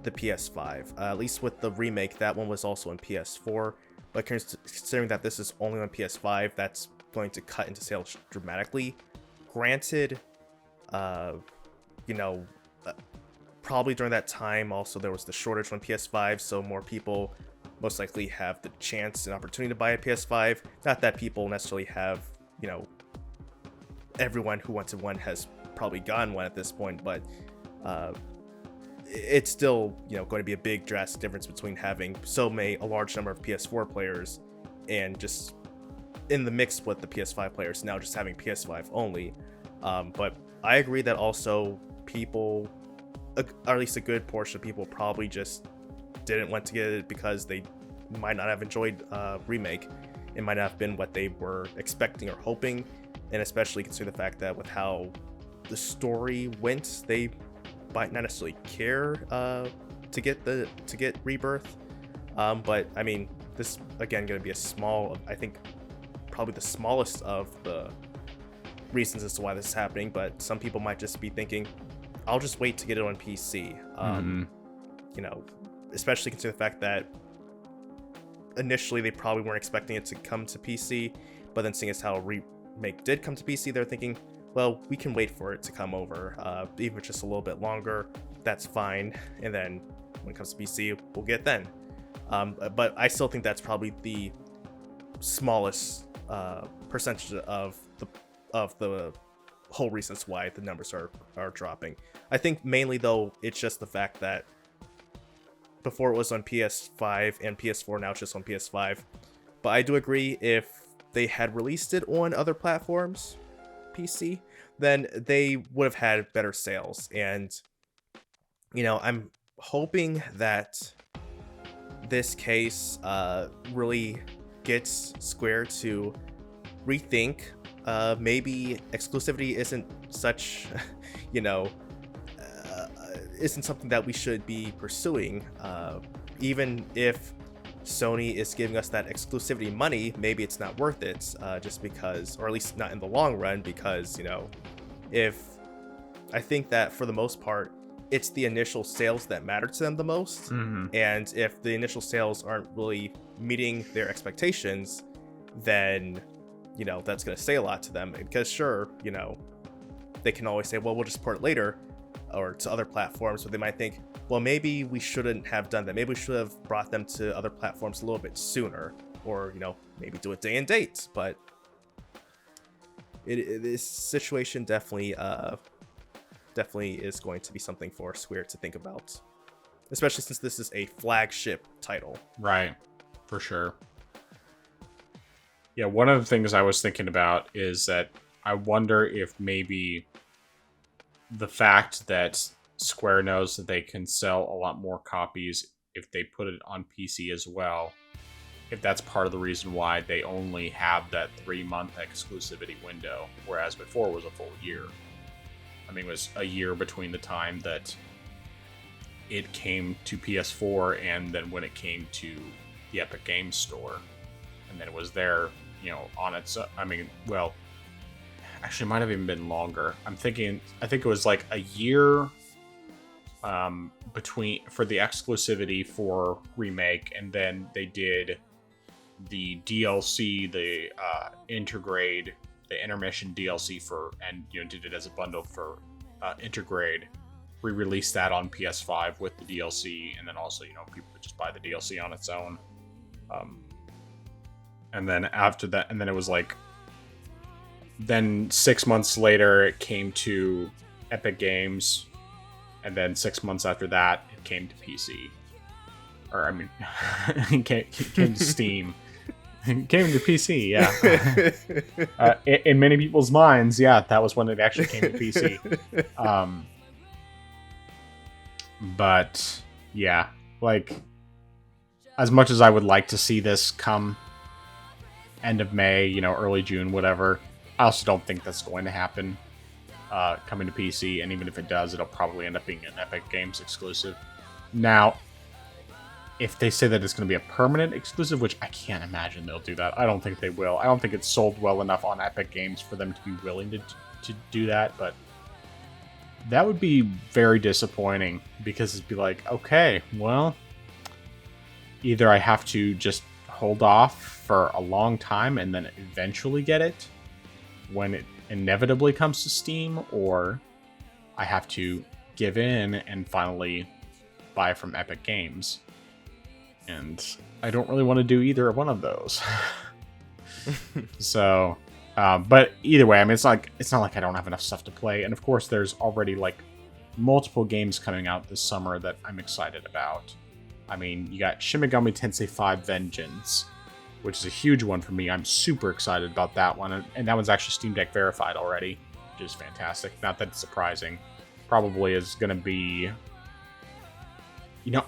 the PS5. At least with the Remake, that one was also on PS4. But considering that this is only on PS5, that's going to cut into sales dramatically. Granted, you know, probably during that time also there was the shortage on PS5, so more people most likely have the chance and opportunity to buy a PS5. Not that people necessarily have, you know, everyone who wanted one has probably gotten one at this point, but it's still, going to be a big drastic difference between having a large number of PS4 players and just in the mix with the PS5 players now just having PS5 only. But I agree that also people, or at least a good portion of people, probably just didn't want to get it because they might not have enjoyed Remake. It might not have been what they were expecting or hoping, and especially consider the fact that with how the story went, they might not necessarily care to get Rebirth. But I mean, this again going to be I think probably the smallest of the reasons as to why this is happening. But some people might just be thinking, I'll just wait to get it on PC. Especially consider the fact that initially they probably weren't expecting it to come to PC, but then seeing as how Remake did come to PC, they're thinking, well, we can wait for it to come over, even if it's just a little bit longer, that's fine, and then when it comes to PC, we'll get it then. But I still think that's probably the smallest percentage of the whole reasons why the numbers are dropping. I think mainly though, it's just the fact that before it was on PS5 and PS4, now it's just on PS5. But I do agree, if they had released it on other platforms, PC, then they would have had better sales. And I'm hoping that this case really gets Square to rethink. Maybe exclusivity isn't such isn't something that we should be pursuing. Even if Sony is giving us that exclusivity money, maybe it's not worth it, just because, or at least not in the long run, because if I think that for the most part it's the initial sales that matter to them the most. And if the initial sales aren't really meeting their expectations, then that's going to say a lot to them. Because sure, they can always say, well, we'll just port it later or to other platforms, but they might think, well, maybe we shouldn't have done that. Maybe we should have brought them to other platforms a little bit sooner, or maybe do it day and date. But this situation definitely is going to be something for Square to think about, especially since this is a flagship title. Right, for sure. Yeah, one of the things I was thinking about is that I wonder if maybe the fact that Square knows that they can sell a lot more copies if they put it on PC as well, if that's part of the reason why they only have that 3-month exclusivity window, whereas before it was a full year. I mean, it was a year between the time that it came to PS4 and then when it came to the Epic Games Store. And then it was there, on its... actually, it might have even been longer. I think it was like a year for the exclusivity for Remake, and then they did the DLC, the Intergrade, the intermission DLC did it as a bundle for Intergrade. Re-released that on PS5 with the DLC, and then also people could just buy the DLC on its own. And then after that, and then it was like, then 6 months later it came to Epic Games, and then 6 months after that it came to PC. Or I mean, it came to Steam. It came to PC, yeah. In many people's minds, yeah, that was when it actually came to PC. But yeah, like, as much as I would like to see this come end of May, early June, whatever, I also don't think that's going to happen coming to PC, and even if it does, it'll probably end up being an Epic Games exclusive. Now, if they say that it's going to be a permanent exclusive, which I can't imagine they'll do that. I don't think they will. I don't think it's sold well enough on Epic Games for them to be willing to do that, but that would be very disappointing, because it'd be like, okay, well, either I have to just hold off for a long time and then eventually get it when it inevitably comes to Steam, or I have to give in and finally buy from Epic Games. And I don't really want to do either one of those. So But either way, I mean, it's not like I don't have enough stuff to play. And of course, there's already like multiple games coming out this summer that I'm excited about. I mean, you got Shin Megami Tensei 5 Vengeance, which is a huge one for me. I'm super excited about that one. And that one's actually Steam Deck verified already, which is fantastic. Not that it's surprising. Probably is going to be...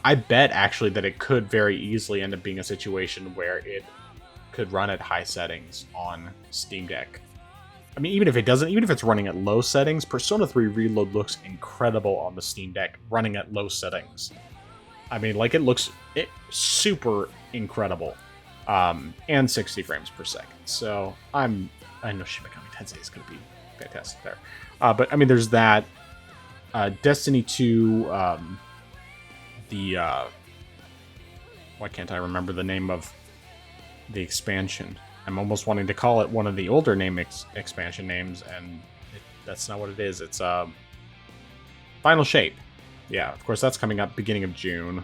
I bet actually that it could very easily end up being a situation where it could run at high settings on Steam Deck. I mean, even if it's running at low settings, Persona 3 Reload looks incredible on the Steam Deck running at low settings. I mean, like, it looks super incredible. And 60 frames per second. So I know Shin Megami Tensei is going to be fantastic there. But I mean, there's that. Destiny 2, why can't I remember the name of the expansion? I'm almost wanting to call it one of the older expansion names, and that's not what it is. It's Final Shape. Yeah, of course, that's coming up beginning of June.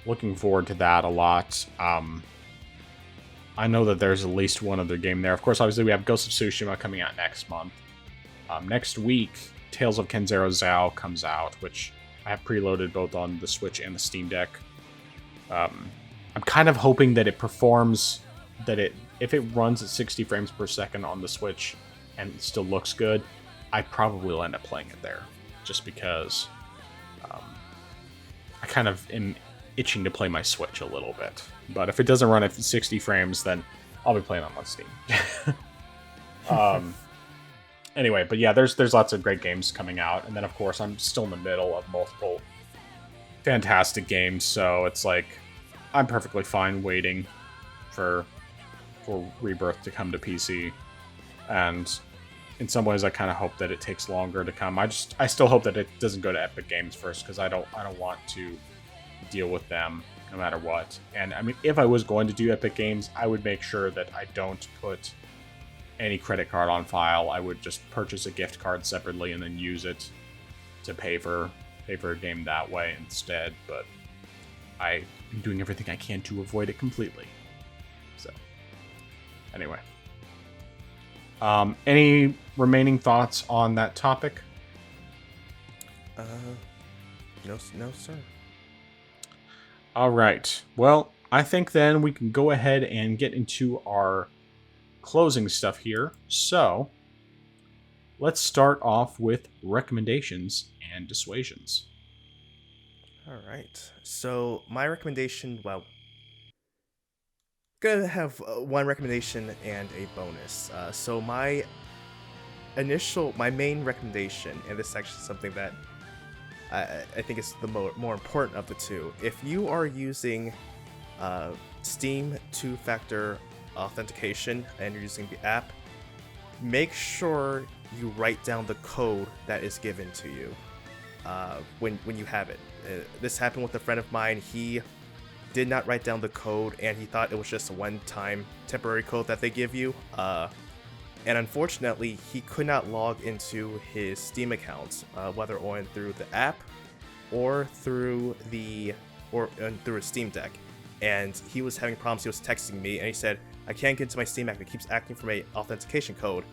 Looking forward to that a lot. I know that there's at least one other game there. Of course, obviously, we have Ghost of Tsushima coming out next month. Next week, Tales of Kenzero Zao comes out, which I have preloaded both on the Switch and the Steam Deck. I'm kind of hoping that it performs, if it runs at 60 frames per second on the Switch and it still looks good, I probably will end up playing it there, just because I kind of am itching to play my Switch a little bit. But if it doesn't run at 60 frames, then I'll be playing on Steam. Anyway, but yeah, there's lots of great games coming out, and then of course I'm still in the middle of multiple fantastic games, so it's like I'm perfectly fine waiting for Rebirth to come to PC, and in some ways I kind of hope that it takes longer to come. I still hope that it doesn't go to Epic Games first, because I don't want to deal with them no matter what. And I mean, if I was going to do Epic Games, I would make sure that I don't put any credit card on file. I would just purchase a gift card separately and then use it to pay for a game that way instead. But I am doing everything I can to avoid it completely. So, anyway. Any remaining thoughts on that topic? No, sir. All right. Well, I think then we can go ahead and get into our closing stuff here. So, let's start off with recommendations and dissuasions. All right. So, my recommendation, well, gonna have one recommendation and a bonus. So my main recommendation, and this is actually something that I think is the more important of the two. If you are using Steam 2-factor authentication and you're using the app, make sure you write down the code that is given to you when you have it. This happened with a friend of mine. He did not write down the code, and he thought it was just a one-time temporary code that they give you. And unfortunately, he could not log into his Steam account, whether on through the app or through through his Steam Deck. And he was having problems. He was texting me, and he said, "I can't get into my Steam app. It keeps asking for my authentication code."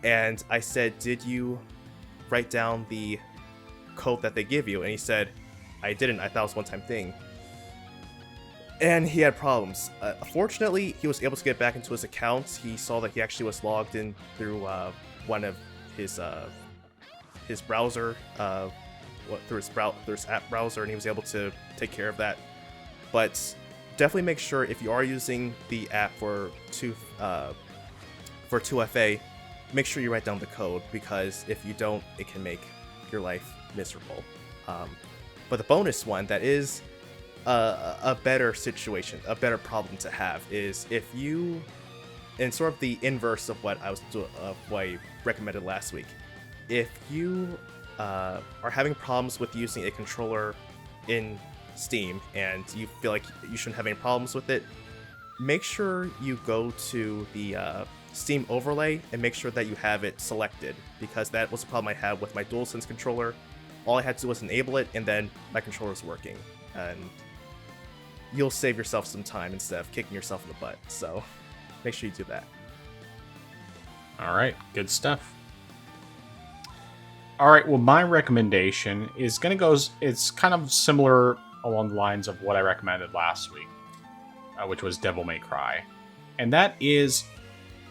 And I said, "Did you write down the code that they give you?" And he said, "I didn't. I thought it was a one-time thing." And he had problems. Fortunately, he was able to get back into his account. He saw that he actually was logged in through one of his browser, through his app browser, and he was able to take care of that. But definitely make sure, if you are using the app for 2FA, make sure you write down the code, because if you don't, it can make your life miserable. But the bonus one that is a better situation, a better problem to have, is if you, and sort of the inverse of what I recommended last week, if you are having problems with using a controller in Steam and you feel like you shouldn't have any problems with it, make sure you go to the Steam overlay and make sure that you have it selected, because that was a problem I had with my DualSense controller. All I had to do was enable it, and then my controller was working. And you'll save yourself some time instead of kicking yourself in the butt. So make sure you do that. All right, good stuff. All right, well, my recommendation is going to go, it's kind of similar along the lines of what I recommended last week, which was Devil May Cry. And that is,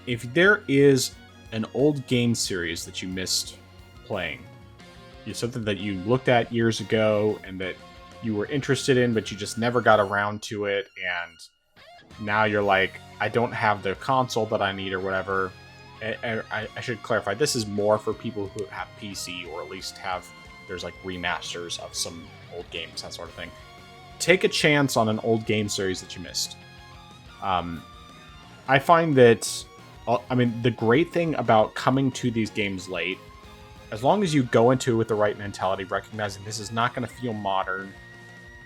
if there is an old game series that you missed playing, something that you looked at years ago and that you were interested in, but you just never got around to it, and now you're like, I don't have the console that I need or whatever. And I should clarify, this is more for people who have PC, or at least there's like remasters of some old games, that sort of thing. Take a chance on an old game series that you missed. I find that, the great thing about coming to these games late, as long as you go into it with the right mentality, recognizing this is not going to feel modern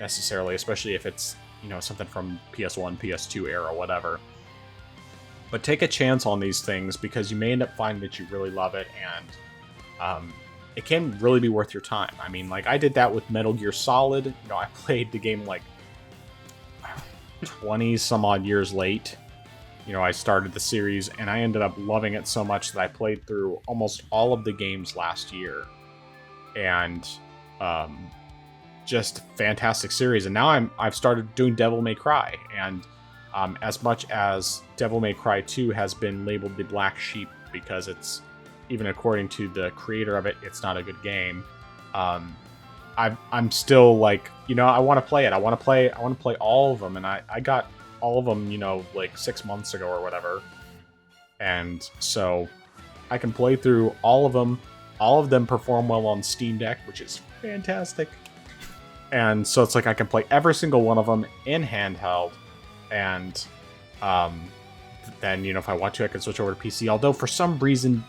necessarily, especially if it's, something from PS1, PS2 era, whatever. But take a chance on these things, because you may end up finding that you really love it, and it can really be worth your time. I mean, like, I did that with Metal Gear Solid. I played the game like 20 some odd years late. I started the series, and I ended up loving it so much that I played through almost all of the games last year. And just fantastic series. And now I've started doing Devil May Cry, and as much as Devil May Cry 2 has been labeled the black sheep because it's, even according to the creator of it, it's not a good game. I'm still like, I want to play it. I want to play all of them, and I got all of them, like 6 months ago or whatever. And so I can play through all of them. All of them perform well on Steam Deck, which is fantastic. And so it's like I can play every single one of them in handheld. And then, if I want to, I can switch over to PC. Although, for some reason,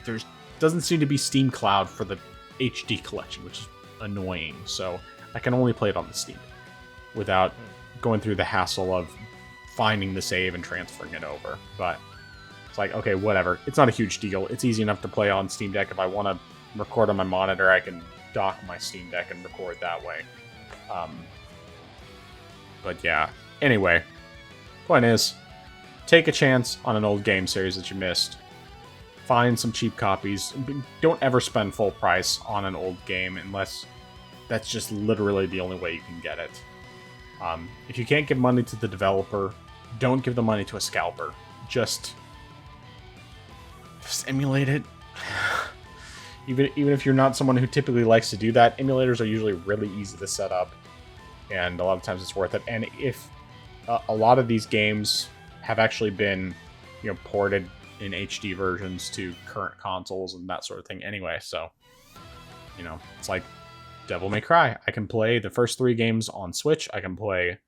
there doesn't seem to be Steam Cloud for the HD collection, which is annoying. So I can only play it on the Steam without going through the hassle of finding the save and transferring it over. But it's like, okay, whatever. It's not a huge deal. It's easy enough to play on Steam Deck. If I want to record on my monitor, I can dock my Steam Deck and record that way. But yeah, anyway, point is, take a chance on an old game series that you missed. Find some cheap copies. Don't ever spend full price on an old game unless that's just literally the only way you can get it. If you can't give money to the developer, don't give the money to a scalper. Just emulate it. Even if you're not someone who typically likes to do that, emulators are usually really easy to set up, and a lot of times it's worth it. And if a lot of these games have actually been, ported in HD versions to current consoles and that sort of thing anyway, so, it's like Devil May Cry. I can play the first 3 games on Switch. I can play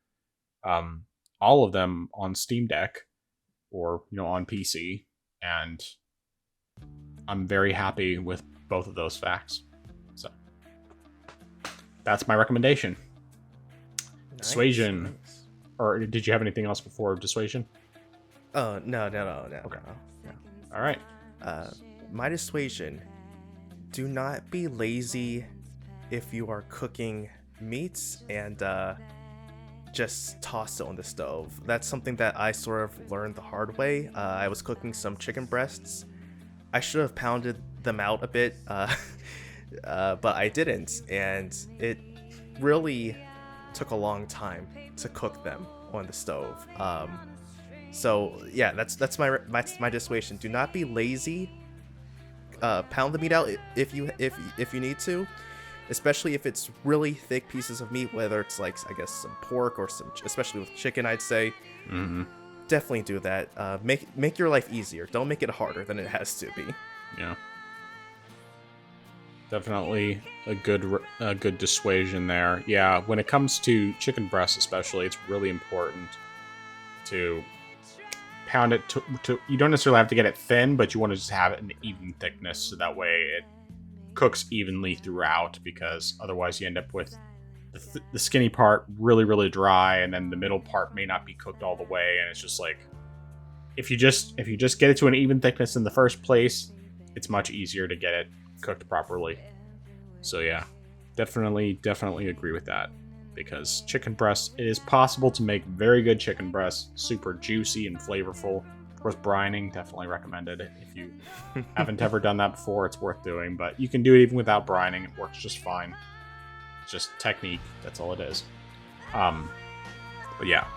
all of them on Steam Deck or, on PC, and I'm very happy with both of those facts. So that's my recommendation. Nice. Dissuasion. Or did you have anything else before Dissuasion? Oh, no. Okay. No. All right. My dissuasion: do not be lazy if you are cooking meats and just toss it on the stove. That's something that I sort of learned the hard way. I was cooking some chicken breasts. I should have pounded them out a bit, but I didn't, and it really took a long time to cook them on the stove. So yeah, that's my dissuasion. Do not be lazy. Pound the meat out if you need to, especially if it's really thick pieces of meat, whether it's like, I guess, some pork or some, especially with chicken, I'd say. Mm-hmm. Definitely do that. Make your life easier. Don't make it harder than it has to be. Yeah. Definitely a good dissuasion there. Yeah, when it comes to chicken breasts especially, it's really important to pound it to you don't necessarily have to get it thin, but you want to just have it an even thickness so that way it cooks evenly throughout, because otherwise you end up with the skinny part really, really dry, and then the middle part may not be cooked all the way, and it's just like, if you just get it to an even thickness in the first place, it's much easier to get it cooked properly. So yeah, definitely agree with that, because chicken breasts, it is possible to make very good chicken breasts, super juicy and flavorful, Of course, brining, definitely recommended. If you haven't ever done that before, it's worth doing. But you can do it even without brining. It works just fine. It's just technique. That's all it is. But yeah,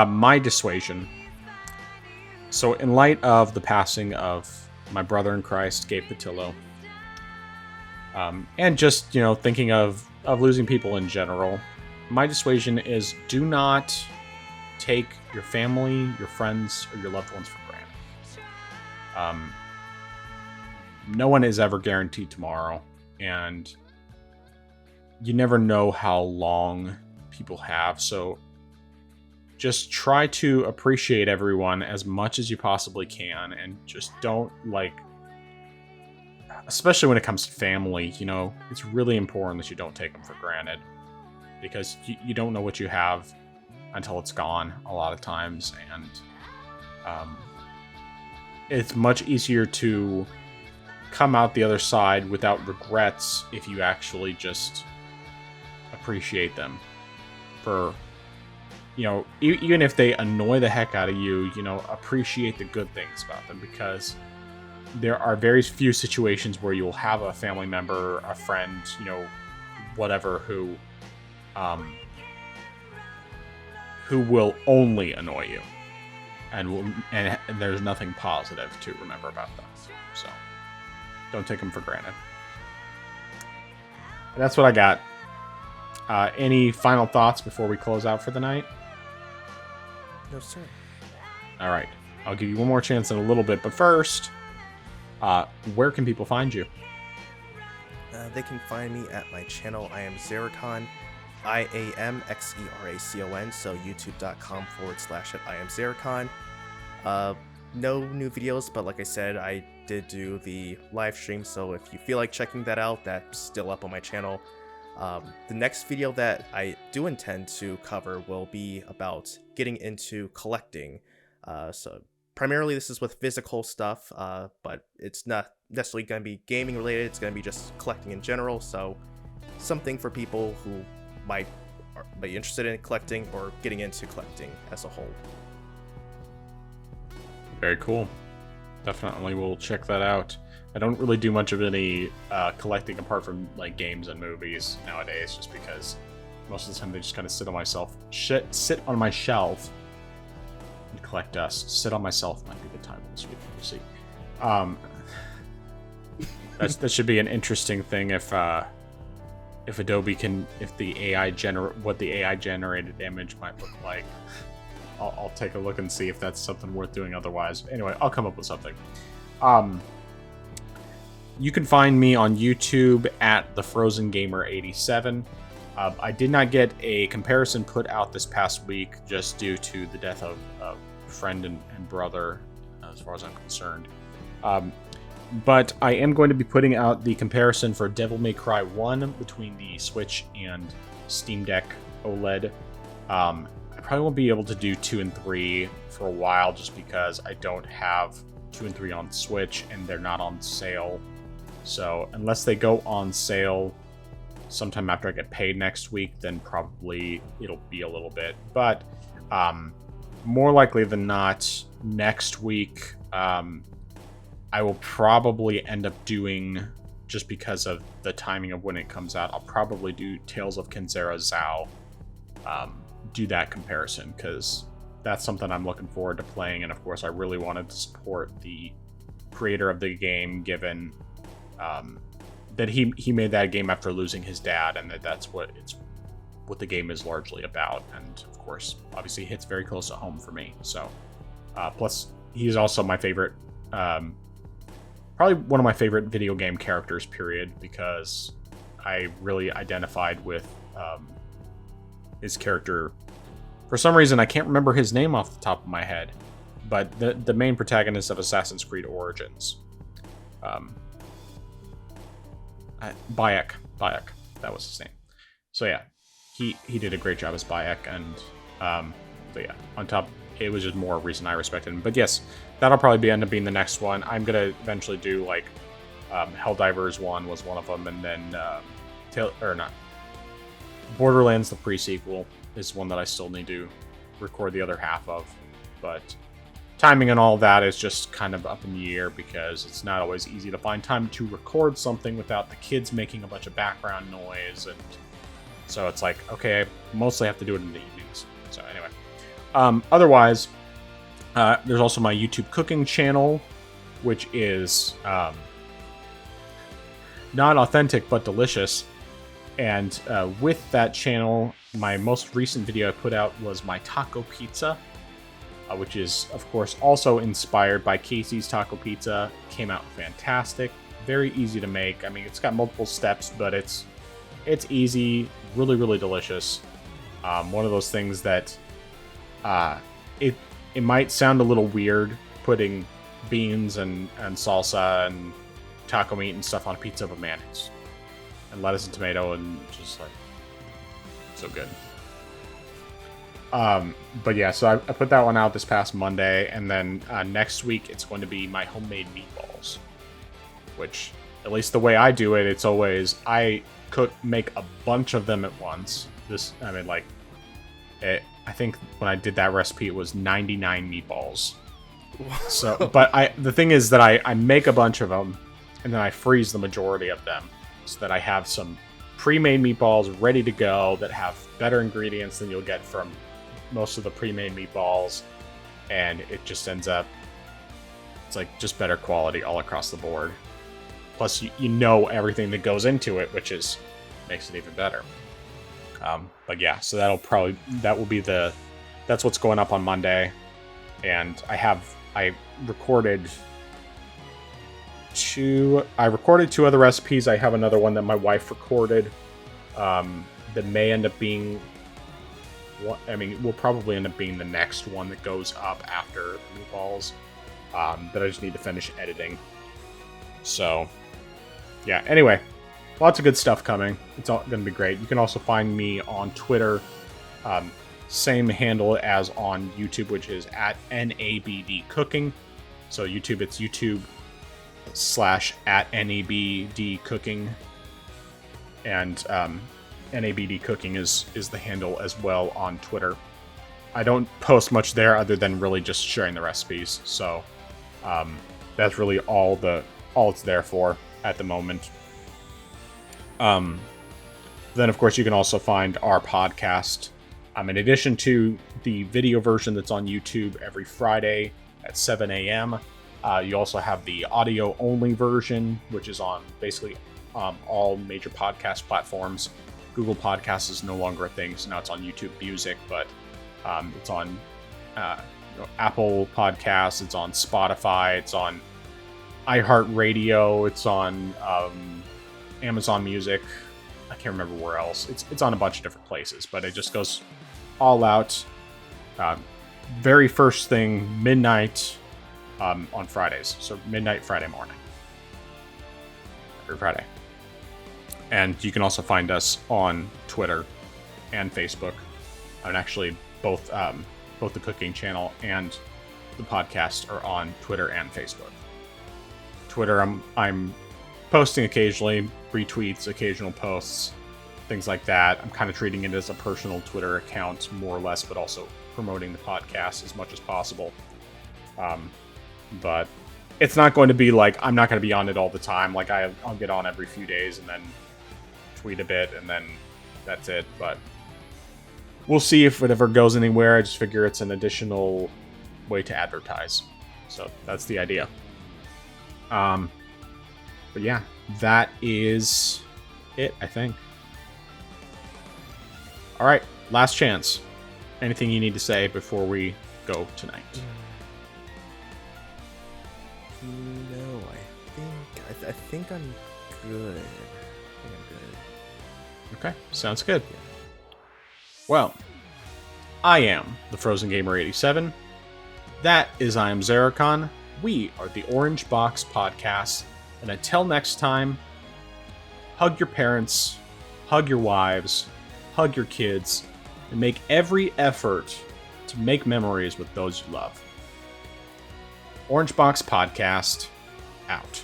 my dissuasion. So in light of the passing of my brother in Christ, Gabe Patillo, and just, thinking of losing people in general, my dissuasion is do not take your family, your friends, or your loved ones for granted. No one is ever guaranteed tomorrow, and you never know how long people have, so just try to appreciate everyone as much as you possibly can, and just don't, especially when it comes to family, it's really important that you don't take them for granted, because you don't know what you have until it's gone a lot of times, and it's much easier to come out the other side without regrets if you actually just appreciate them for, even if they annoy the heck out of you, appreciate the good things about them, because there are very few situations where you'll have a family member, a friend, whatever, who will only annoy you, and there's nothing positive to remember about them. So don't take them for granted. And that's what I got. Any final thoughts before we close out for the night? No, sir. All right. I'll give you one more chance in a little bit, but first, where can people find you? They can find me at my channel. I am Xeracon, IAMXERACON, so youtube.com/@IamXeracon. No new videos, but like I said, I did do the live stream, so if you feel like checking that out, that's still up on my channel. The next video that I do intend to cover will be about getting into collecting. So primarily this is with physical stuff, but it's not necessarily going to be gaming related. It's going to be just collecting in general. So something for people who might be interested in collecting or getting into collecting as a whole. Very cool. Definitely will check that out. I don't really do much of any collecting apart from games and movies nowadays, just because most of the time they just kind of sit on my shelf and collect dust. Sit on myself might be the time this week. We'll see. That should be an interesting thing if Adobe can, if the what the AI generated image might look like. I'll take a look and see if that's something worth doing. Otherwise, anyway, I'll come up with something. You can find me on YouTube at TheFrozenGamer87. I did not get a comparison put out this past week just due to the death of a friend and brother, as far as I'm concerned. But I am going to be putting out the comparison for Devil May Cry 1 between the Switch and Steam Deck OLED. I probably won't be able to do 2 and 3 for a while, just because I don't have 2 and 3 on Switch and they're not on sale. So unless they go on sale sometime after I get paid next week, then probably it'll be a little bit. But more likely than not, next week I will probably end up doing, just because of the timing of when it comes out, I'll probably do Tales of Kenzera Zao. Do that comparison, because that's something I'm looking forward to playing, and of course I really wanted to support the creator of the game, given that he made that game after losing his dad, and that's what the game is largely about, and of course obviously hits very close to home for me. So plus he's also my favorite, probably one of my favorite video game characters, period, because I really identified with his character. For some reason, I can't remember his name off the top of my head, but the main protagonist of Assassin's Creed Origins, Bayek, that was his name. So yeah, he did a great job as Bayek, and so yeah, on top, it was just more reason I respected him. But yes, that'll probably end up being the next one. I'm gonna eventually do Helldivers 1 was one of them, and then Borderlands, the pre-sequel, is one that I still need to record the other half of. But timing and all that is just kind of up in the air because it's not always easy to find time to record something without the kids making a bunch of background noise. And so it's like, okay, I mostly have to do it in the evenings. So anyway, otherwise, there's also my YouTube cooking channel, which is not authentic but delicious. And with that channel, my most recent video I put out was my taco pizza, which is, of course, also inspired by Casey's Taco Pizza. Came out fantastic. Very easy to make. I mean, it's got multiple steps, but it's easy. Really, really delicious. One of those things that it might sound a little weird putting beans and salsa and taco meat and stuff on a pizza, but man, it's and lettuce and tomato and just like so good. But yeah, so I put that one out this past Monday, and then next week it's going to be my homemade meatballs, which, at least the way I do it, it's always I make a bunch of them at once. I think when I did that recipe, it was 99 meatballs. So, but the thing is that I make a bunch of them, and then I freeze the majority of them, so that I have some pre-made meatballs ready to go that have better ingredients than you'll get from most of the pre-made meatballs, and it just ends up, it's like just better quality all across the board. Plus, you know everything that goes into it, which makes it even better. But yeah, so that's what's going up on Monday, and I recorded two other recipes. I have another one that my wife recorded that may end up being, will probably end up being the next one that goes up after meatballs, that I just need to finish editing. So yeah, anyway, lots of good stuff coming. It's all going to be great. You can also find me on Twitter, same handle as on YouTube, which is @NABDcooking. So YouTube, it's YouTube/@NABDcooking, and NABD Cooking is the handle as well on Twitter. I don't post much there other than really just sharing the recipes. So that's really all it's there for at the moment. Then of course you can also find our podcast. In addition to the video version that's on YouTube every Friday at 7 a.m., you also have the audio-only version, which is on basically all major podcast platforms. Google Podcasts is no longer a thing, so now it's on YouTube Music, but it's on Apple Podcasts, it's on Spotify, it's on iHeartRadio, it's on Amazon Music. I can't remember where else. It's on a bunch of different places, but it just goes all out. Very first thing, midnight on Fridays. So midnight Friday morning. Every Friday. And you can also find us on Twitter and Facebook. And actually, both the cooking channel and the podcast are on Twitter and Facebook. Twitter, I'm posting occasionally, retweets, occasional posts, things like that. I'm kind of treating it as a personal Twitter account, more or less, but also promoting the podcast as much as possible. But it's not going to be like, I'm not going to be on it all the time. Like, I'll get on every few days and then tweet a bit, and then that's it. But we'll see if it ever goes anywhere. I just figure it's an additional way to advertise. So that's the idea. But yeah, that is it, I think. All right, last chance. Anything you need to say before we go tonight? No, I think I'm good. Okay, sounds good. Well, I am the Frozen Gamer 87. That is I am Zeracon. We are the Orange Box Podcast. And until next time, hug your parents, hug your wives, hug your kids, and make every effort to make memories with those you love. Orange Box Podcast, out.